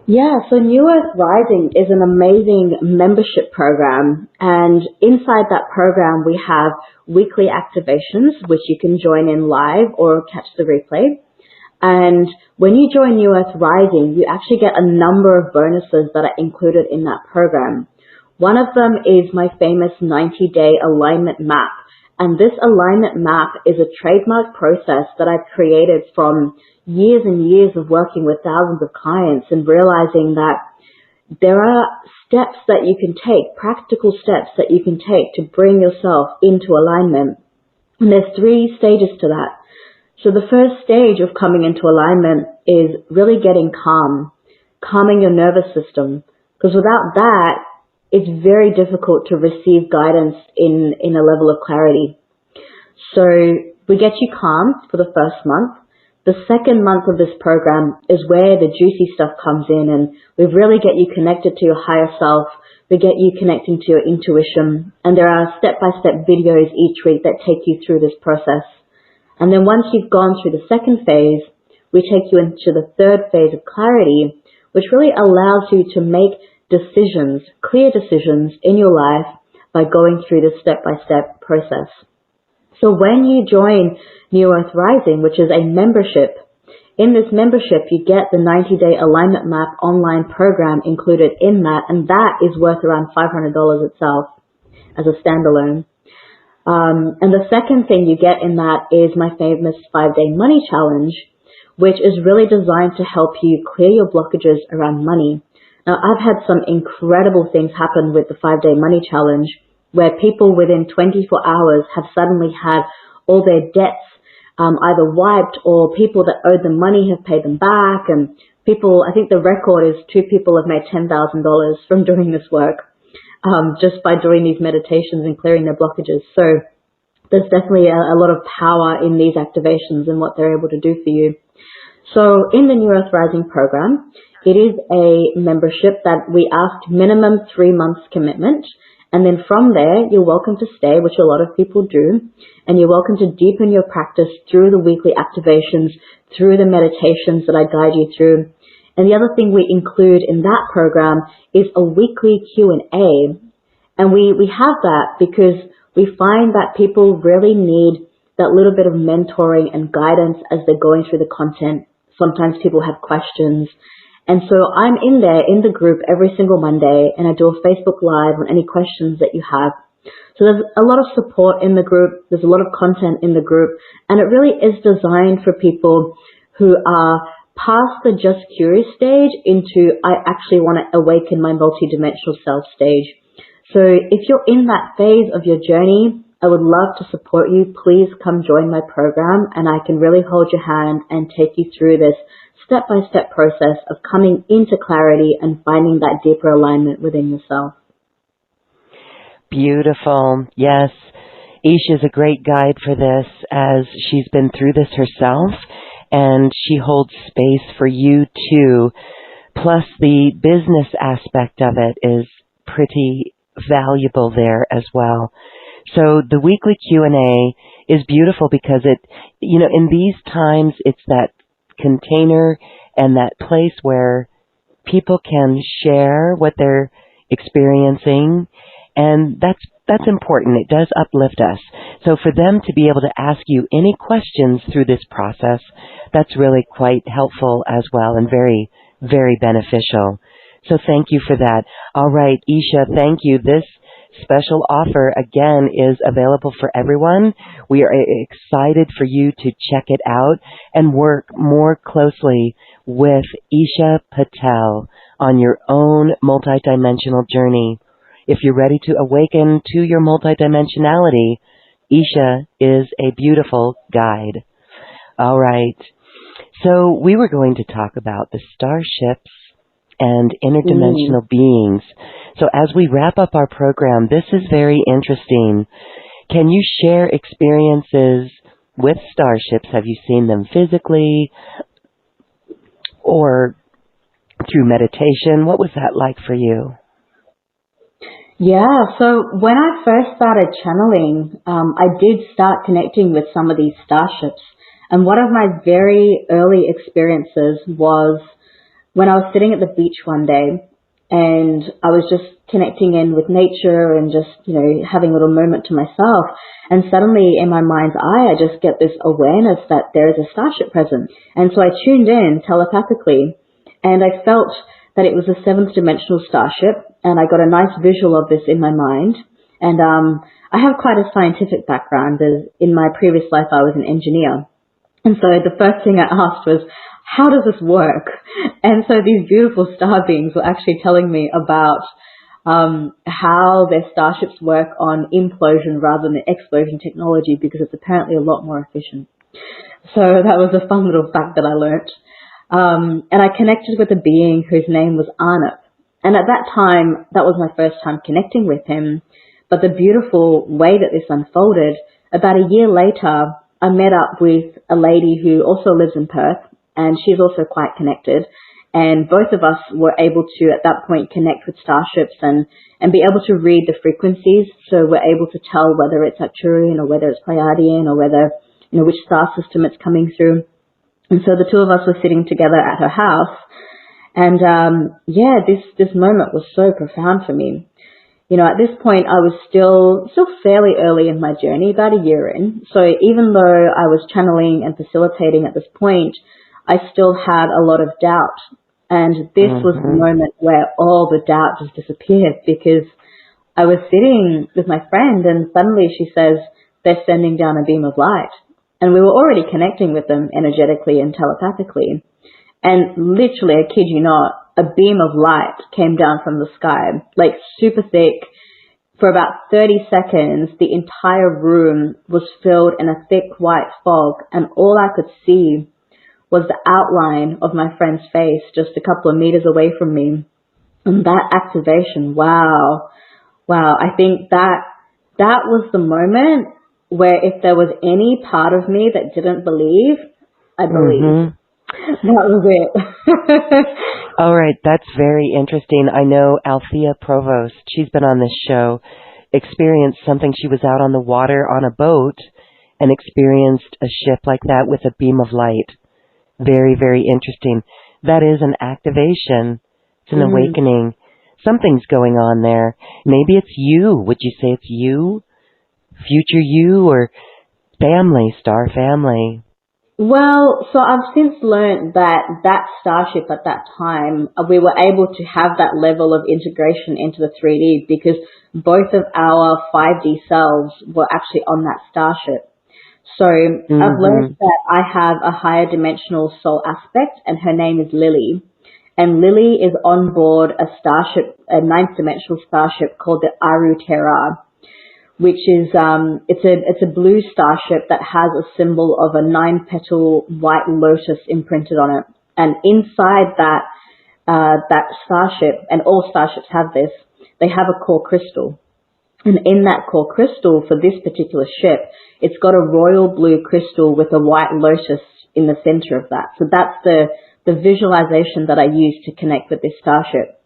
Yeah, so New Earth Rising is an amazing membership program, and inside that program we have weekly activations which you can join in live or catch the replay. And when you join New Earth Rising, you actually get a number of bonuses that are included in that program. One of them is my famous 90-day alignment map. And this alignment map is a trademark process that I've created from years and years of working with thousands of clients and realizing that there are steps that you can take, practical steps that you can take to bring yourself into alignment. And there's 3 stages to that. So the first stage of coming into alignment is really getting calm, calming your nervous system. Because without that, it's very difficult to receive guidance in a level of clarity. So we get you calm for the first month. The second month of this program is where the juicy stuff comes in, and we really get you connected to your higher self. We get you connecting to your intuition, and there are step-by-step videos each week that take you through this process. And then once you've gone through the second phase, we take you into the third phase of clarity, which really allows you to make decisions, clear decisions in your life by going through this step-by-step process. So when you join New Earth Rising, which is a membership, in this membership you get the 90-day alignment map online program included in that, and that is worth around $500 itself as a standalone. And the second thing you get in that is my famous 5-day money challenge, which is really designed to help you clear your blockages around money. Now, I've had some incredible things happen with the 5-day money challenge, where people within 24 hours have suddenly had all their debts either wiped, or people that owed them money have paid them back. And people, I think the record is 2 people have made $10,000 from doing this work, just by doing these meditations and clearing their blockages. So there's definitely a lot of power in these activations and what they're able to do for you. So in the New Earth Rising program, it is a membership that we ask minimum 3 months commitment. And then from there, you're welcome to stay, which a lot of people do. And you're welcome to deepen your practice through the weekly activations, through the meditations that I guide you through. And the other thing we include in that program is a weekly Q&A. And we have that because we find that people really need that little bit of mentoring and guidance as they're going through the content. Sometimes people have questions. And so I'm in there in the group every single Monday, and I do a Facebook Live on any questions that you have. So there's a lot of support in the group. There's a lot of content in the group, and it really is designed for people who are past the just curious stage into I actually want to awaken my multidimensional self stage. So if you're in that phase of your journey, I would love to support you. Please come join my program, and I can really hold your hand and take you through this step-by-step process of coming into clarity and finding that deeper alignment within yourself. Beautiful. Yes. Eesha is a great guide for this, as she's been through this herself, and she holds space for you too. Plus, the business aspect of it is pretty valuable there as well. So the weekly Q&A is beautiful because it, in these times, it's that container and that place where people can share what they're experiencing, and that's important. It does uplift us. So for them to be able to ask you any questions through this process, that's really quite helpful as well, and very, very beneficial. So thank you for that. All right, Eesha, thank you. This special offer, again, is available for everyone. We are excited for you to check it out and work more closely with Eesha Patel on your own multidimensional journey. If you're ready to awaken to your multidimensionality, Eesha is a beautiful guide. All right. So we were going to talk about the starships and interdimensional beings. So as we wrap up our program, this is very interesting. Can you share experiences with starships? Have you seen them physically or through meditation? What was that like for you? Yeah, so when I first started channeling, I did start connecting with some of these starships. And one of my very early experiences was when I was sitting at the beach one day, and I was just connecting in with nature and just, having a little moment to myself. And suddenly in my mind's eye, I just get this awareness that there is a starship present. And so I tuned in telepathically, and I felt that it was a 7th dimensional starship, and I got a nice visual of this in my mind. And I have quite a scientific background. In my previous life, I was an engineer. And so the first thing I asked was, how does this work? And so these beautiful star beings were actually telling me about how their starships work on implosion rather than explosion technology, because it's apparently a lot more efficient. So that was a fun little fact that I learnt. And I connected with a being whose name was Arnott. And at that time, that was my first time connecting with him. But the beautiful way that this unfolded, about a year later, I met up with a lady who also lives in Perth, and she's also quite connected. And both of us were able to, at that point, connect with starships and be able to read the frequencies. So we're able to tell whether it's Arcturian or whether it's Pleiadian or whether, which star system it's coming through. And so the two of us were sitting together at her house. And, this moment was so profound for me. At this point, I was still fairly early in my journey, about a year in. So even though I was channeling and facilitating at this point, I still had a lot of doubt. And this was the moment where all the doubt just disappeared, because I was sitting with my friend and suddenly she says, they're sending down a beam of light. And we were already connecting with them energetically and telepathically. And literally, I kid you not, a beam of light came down from the sky, like super thick. For about 30 seconds, the entire room was filled in a thick white fog, and all I could see was the outline of my friend's face just a couple of meters away from me. And that activation, wow. I think that was the moment where if there was any part of me that didn't believe, I believed. That was it. All right, that's very interesting. I know Althea Provost, she's been on this show, experienced something. She was out on the water on a boat and experienced a ship like that with a beam of light. Very, very interesting. That is an activation. It's an awakening. Something's going on there. Maybe it's you. Would you say it's you? Future you or family, star family? Well, so I've since learned that starship at that time, we were able to have that level of integration into the 3D because both of our 5D selves were actually on that starship. So I've learned that I have a higher dimensional soul aspect, and her name is Lily. And Lily is on board a starship, a 9th dimensional starship called the Aru Terra, which is it's a blue starship that has a symbol of a 9-petal white lotus imprinted on it. And inside that starship, and all starships have this, they have a core crystal. And in that core crystal for this particular ship, it's got a royal blue crystal with a white lotus in the center of that. So that's the visualization that I use to connect with this starship.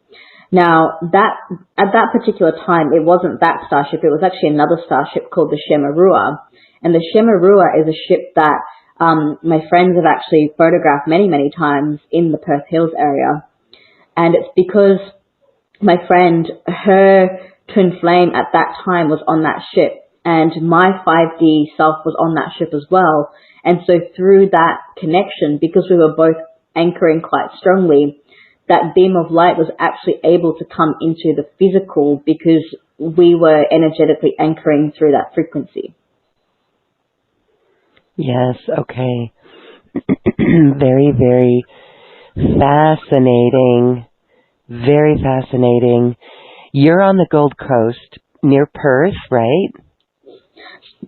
Now, at that particular time, it wasn't that starship. It was actually another starship called the Shemarua. And the Shemarua is a ship that my friends have actually photographed many, many times in the Perth Hills area. And it's because my friend, her twin flame at that time was on that ship. And my 5D self was on that ship as well. And so through that connection, because we were both anchoring quite strongly, that beam of light was actually able to come into the physical because we were energetically anchoring through that frequency. Yes, okay. Very, very fascinating. Very fascinating. You're on the Gold Coast near Perth, right?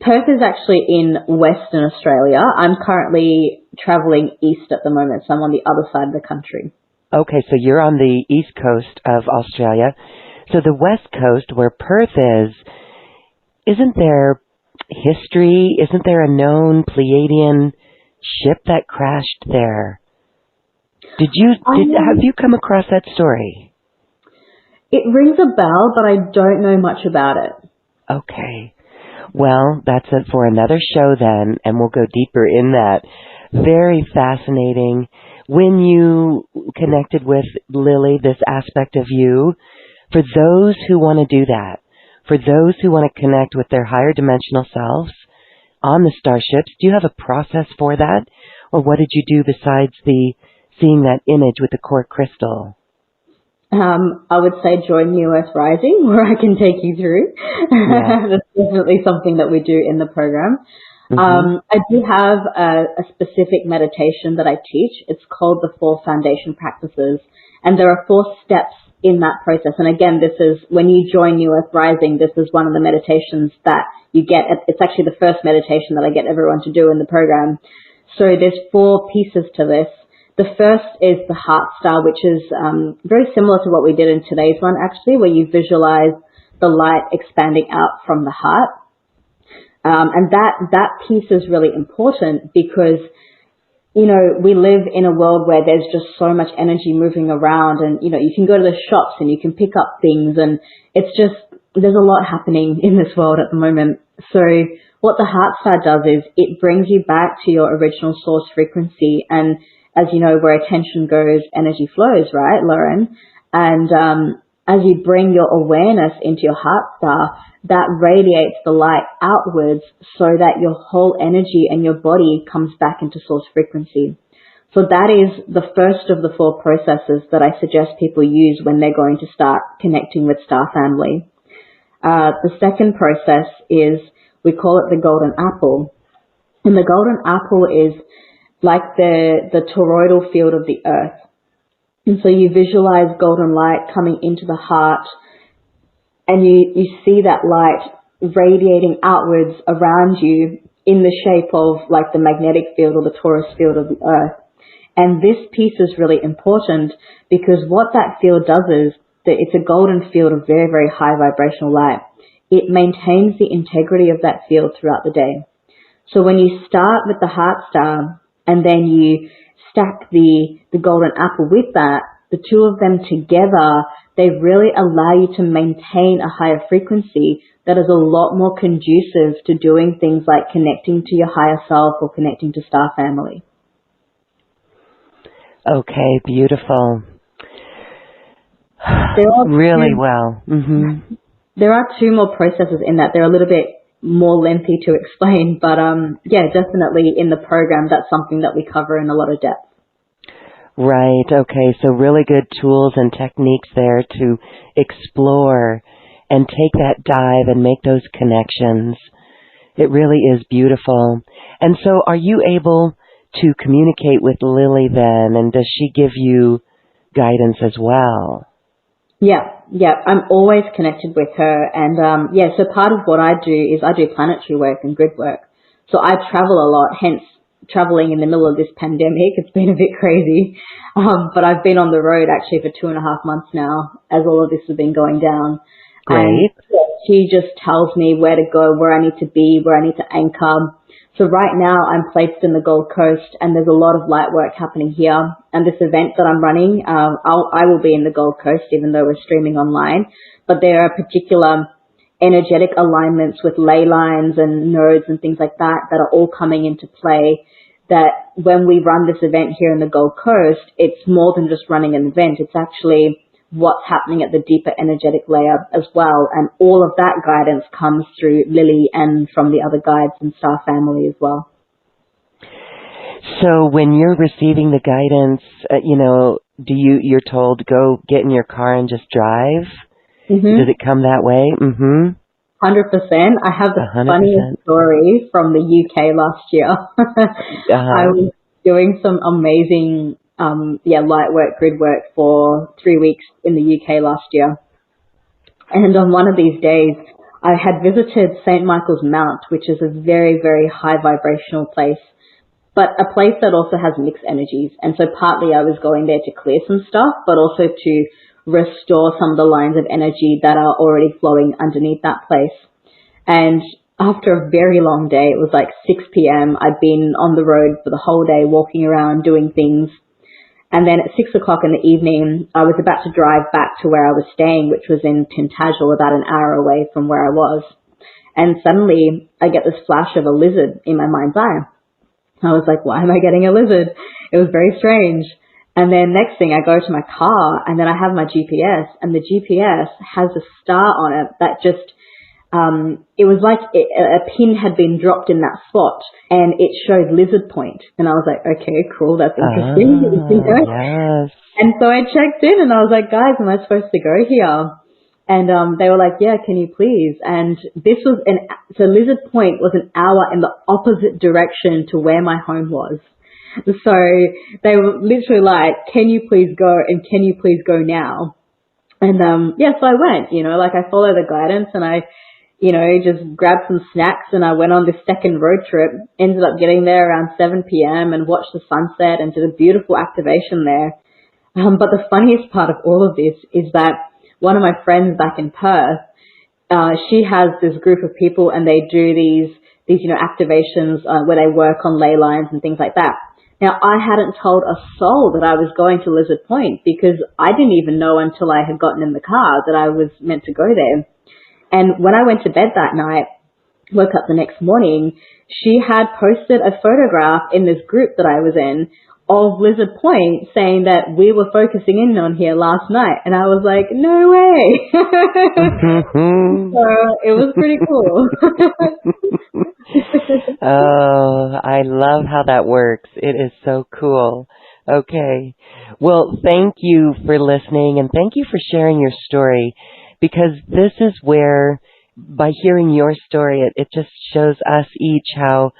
Perth is actually in Western Australia. I'm currently traveling east at the moment, so I'm on the other side of the country. Okay, so you're on the east coast of Australia. So the west coast, where Perth is, isn't there history? Isn't there a known Pleiadian ship that crashed there? Have you come across that story? It rings a bell, but I don't know much about it. Okay. Well, that's it for another show then, and we'll go deeper in that. Very fascinating. When you connected with Lily, this aspect of you, for those who want to do that, for those who want to connect with their higher dimensional selves on the starships, do you have a process for that? Or what did you do besides seeing that image with the core crystal? I would say join New Earth Rising, where I can take you through. Yeah. That's definitely something that we do in the program. I do have a specific meditation that I teach. It's called the 4 Foundation Practices. And there are 4 steps in that process. And again, this is when you join New Earth Rising, this is one of the meditations that you get. It's actually the first meditation that I get everyone to do in the program. So there's 4 pieces to this. The first is the heart star, which is very similar to what we did in today's one, actually, where you visualize the light expanding out from the heart. And that piece is really important because, you know, we live in a world where there's just so much energy moving around, and, you know, you can go to the shops and you can pick up things, and it's just, there's a lot happening in this world at the moment. So what the heart star does is it brings you back to your original source frequency. And as you know, where attention goes, energy flows, right, Lauren? And as you bring your awareness into your heart star, that radiates the light outwards so that your whole energy and your body comes back into source frequency. So that is the first of the 4 processes that I suggest people use when they're going to start connecting with Star Family. The second process is We call it the golden apple. And the golden apple is like the toroidal field of the earth. And so you visualize golden light coming into the heart, and you see that light radiating outwards around you in the shape of like the magnetic field or the torus field of the earth. And this piece is really important because what that field does is that it's a golden field of very, very high vibrational light. It maintains the integrity of that field throughout the day. So when you start with the heart star and then you stack the golden apple with that, the two of them together, they really allow you to maintain a higher frequency that is a lot more conducive to doing things like connecting to your higher self or connecting to star family. Okay, beautiful. Really well. Mm-hmm. There are two more processes in that. They're a little bit more lengthy to explain, but yeah, definitely in the program, that's something that we cover in a lot of depth. Right. Okay. So really good tools and techniques there to explore and take that dive and make those connections. It really is beautiful. And so are you able to communicate with Lily then? And does she give you guidance as well? Yeah. I'm always connected with her. And yeah, so part of what I do is I do planetary work and grid work. So I travel a lot, hence traveling in the middle of this pandemic. It's been a bit crazy. But I've been on the road actually for 2.5 months now as all of this has been going down. Great. And she just tells me where to go, where I need to be, where I need to anchor. So right now I'm placed in the Gold Coast and there's a lot of light work happening here. And this event that I'm running, I will be in the Gold Coast even though we're streaming online. But there are particular energetic alignments with ley lines and nodes and things like that that are all coming into play, that when we run this event here in the Gold Coast, it's more than just running an event. It's actually what's happening at the deeper energetic layer as well. And all of that guidance comes through Lily and from the other guides and star family as well. So when you're receiving the guidance, you're told go get in your car and just drive? Mm-hmm. Does it come that way? Mm-hmm. 100%. I have the 100%. Funniest story from the UK last year. I was doing some amazing light work, grid work for 3 weeks in the UK last year. And on one of these days, I had visited St. Michael's Mount, which is a very, very high vibrational place, but a place that also has mixed energies. And so partly I was going there to clear some stuff, but also to restore some of the lines of energy that are already flowing underneath that place. And after a very long day, it was like 6 p.m. I'd been on the road for the whole day, walking around, doing things. And then at 6 o'clock in the evening, I was about to drive back to where I was staying, which was in Tintagel, about an hour away from where I was. And suddenly I get this flash of a lizard in my mind's eye. I was like, why am I getting a lizard? It was very strange. And then next thing I go to my car and then I have my GPS, and the GPS has a star on it that just, it was like a pin had been dropped in that spot and it showed Lizard Point. And I was like, okay, cool. That's interesting. Yes. And so I checked in and I was like, guys, am I supposed to go here? And they were like, yeah, can you please? And this was so Lizard Point was an hour in the opposite direction to where my home was. So they were literally like, can you please go and can you please go now? And so I went, I followed the guidance and I, just grabbed some snacks and I went on this second road trip, ended up getting there around 7 p.m. and watched the sunset and did a beautiful activation there. But the funniest part of all of this is that one of my friends back in Perth, she has this group of people and they do these activations where they work on ley lines and things like that. Now, I hadn't told a soul that I was going to Lizard Point because I didn't even know until I had gotten in the car that I was meant to go there. And when I went to bed that night, woke up the next morning, she had posted a photograph in this group that I was in of Lizard Point saying that we were focusing in on here last night. And I was like, no way. So it was pretty cool. Oh, I love how that works. It is so cool. Okay. Well, thank you for listening and thank you for sharing your story, because this is where by hearing your story, it just shows us each how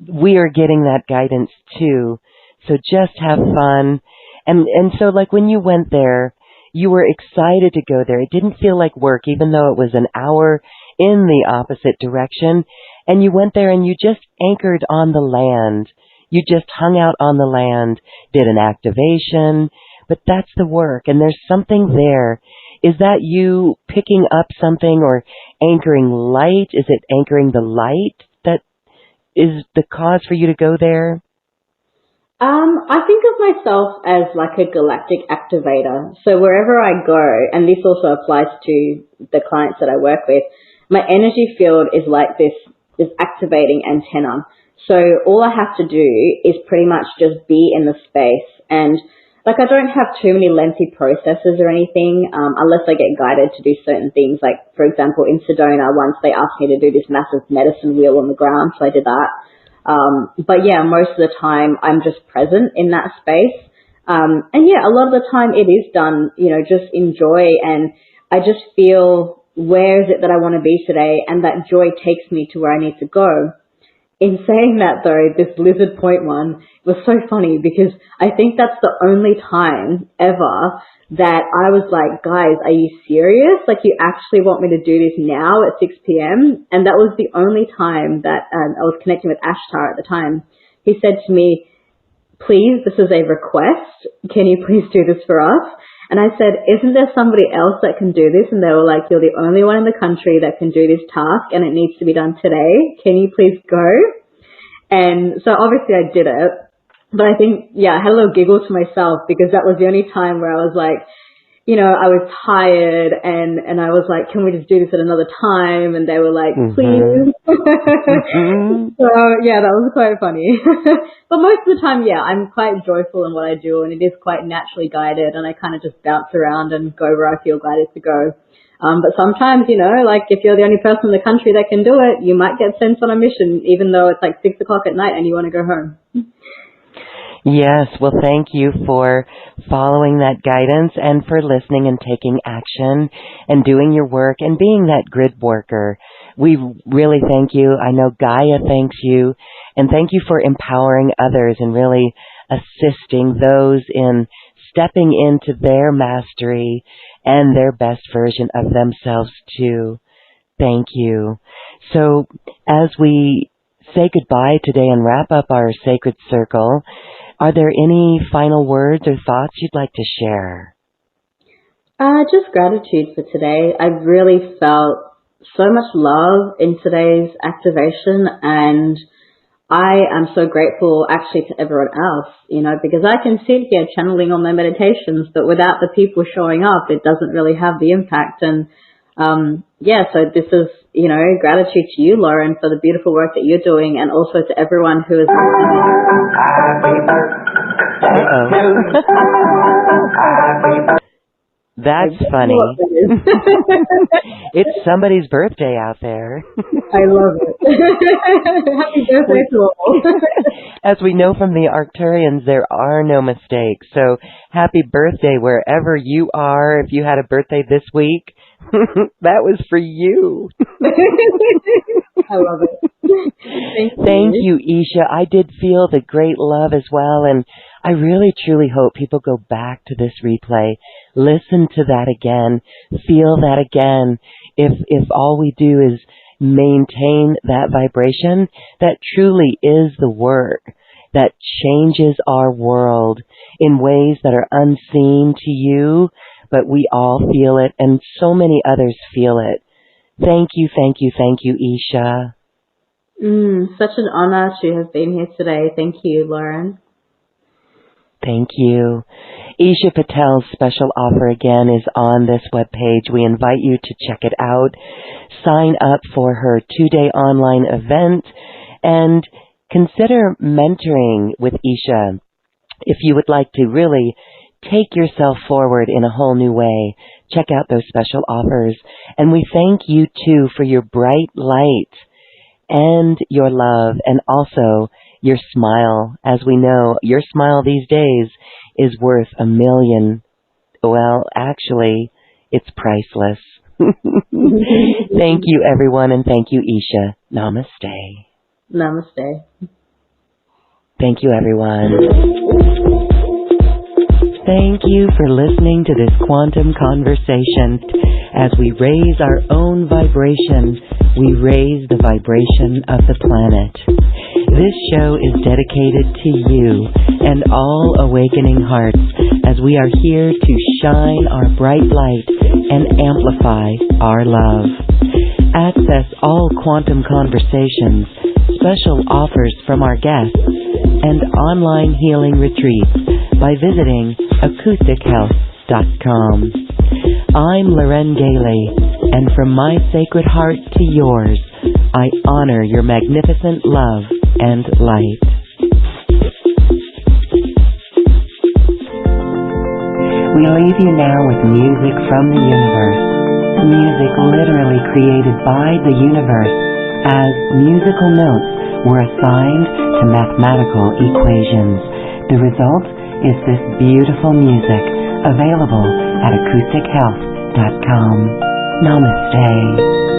we are getting that guidance too. So just have fun. And so like when you went there, you were excited to go there. It didn't feel like work, even though it was an hour in the opposite direction. And you went there and you just anchored on the land. You just hung out on the land, did an activation, but that's the work. And there's something there. Is that you picking up something or anchoring light? Is it anchoring the light that is the cause for you to go there? I think of myself as like a galactic activator. So wherever I go, and this also applies to the clients that I work with, my energy field is like this activating antenna. So all I have to do is pretty much just be in the space. And like I don't have too many lengthy processes or anything, unless I get guided to do certain things. Like, for example, in Sedona, once they asked me to do this massive medicine wheel on the ground, so I did that. But yeah, most of the time I'm just present in that space. And yeah, a lot of the time it is done, just enjoy, and I just feel, where is it that I want to be today? And that joy takes me to where I need to go. In saying that though, this lizard point one was so funny because I think that's the only time ever that I was like, guys, are you serious? Like, you actually want me to do this now at 6 p.m.? And that was the only time that I was connecting with Ashtar at the time. He said to me, please, this is a request. Can you please do this for us? And I said, isn't there somebody else that can do this? And they were like, you're the only one in the country that can do this task and it needs to be done today. Can you please go? And so obviously I did it. But I think, I had a little giggle to myself because that was the only time where I was like, I was tired and I was like, can we just do this at another time? And they were like, please. So yeah, that was quite funny. But most of the time, I'm quite joyful in what I do, and it is quite naturally guided, and I kind of just bounce around and go where I feel guided to go. But sometimes, like if you're the only person in the country that can do it, you might get sent on a mission, even though it's like 6 o'clock at night and you want to go home. Yes, well, thank you for following that guidance and for listening and taking action and doing your work and being that grid worker. We really thank you. I know Gaia thanks you, and thank you for empowering others and really assisting those in stepping into their mastery and their best version of themselves too. Thank you. So as we say goodbye today and wrap up our sacred circle, are there any final words or thoughts you'd like to share? Just gratitude for today. I really felt so much love in today's activation, and I am so grateful actually to everyone else, because I can sit here channeling on my meditations, but without the people showing up, it doesn't really have the impact. And so this is, gratitude to you, Lauren, for the beautiful work that you're doing, and also to everyone who is That's funny. It's somebody's birthday out there. I love it. Happy birthday to all. As we know from the Arcturians, there are no mistakes. So happy birthday wherever you are. If you had a birthday this week, that was for you. I love it. Thank you, Eesha. I did feel the great love as well, and I really truly hope people go back to this replay, listen to that again, feel that again. If all we do is maintain that vibration, that truly is the work that changes our world in ways that are unseen to you, but we all feel it, and so many others feel it. Thank you, thank you, thank you, Eesha. Such an honor to have been here today. Thank you, Lauren. Thank you. Eesha Patel's special offer again is on this webpage. We invite you to check it out. Sign up for her 2-day online event and consider mentoring with Eesha if you would like to really take yourself forward in a whole new way. Check out those special offers. And we thank you too for your bright light and your love, and also your smile. As we know, your smile these days is worth $1 million. Well, actually, it's priceless. Thank you, everyone, and thank you, Eesha. Namaste. Namaste. Thank you, everyone. Thank you for listening to this quantum conversation. As we raise our own vibration, we raise the vibration of the planet. This show is dedicated to you and all awakening hearts as we are here to shine our bright light and amplify our love. Access all quantum conversations, special offers from our guests, and online healing retreats by visiting acoustichealth.com. I'm Loren Gailey, and from my sacred heart to yours, I honor your magnificent love and light. We leave you now with music from the universe. Music literally created by the universe as musical notes were assigned to mathematical equations. The result is this beautiful music available at acoustichealth.com. Namaste.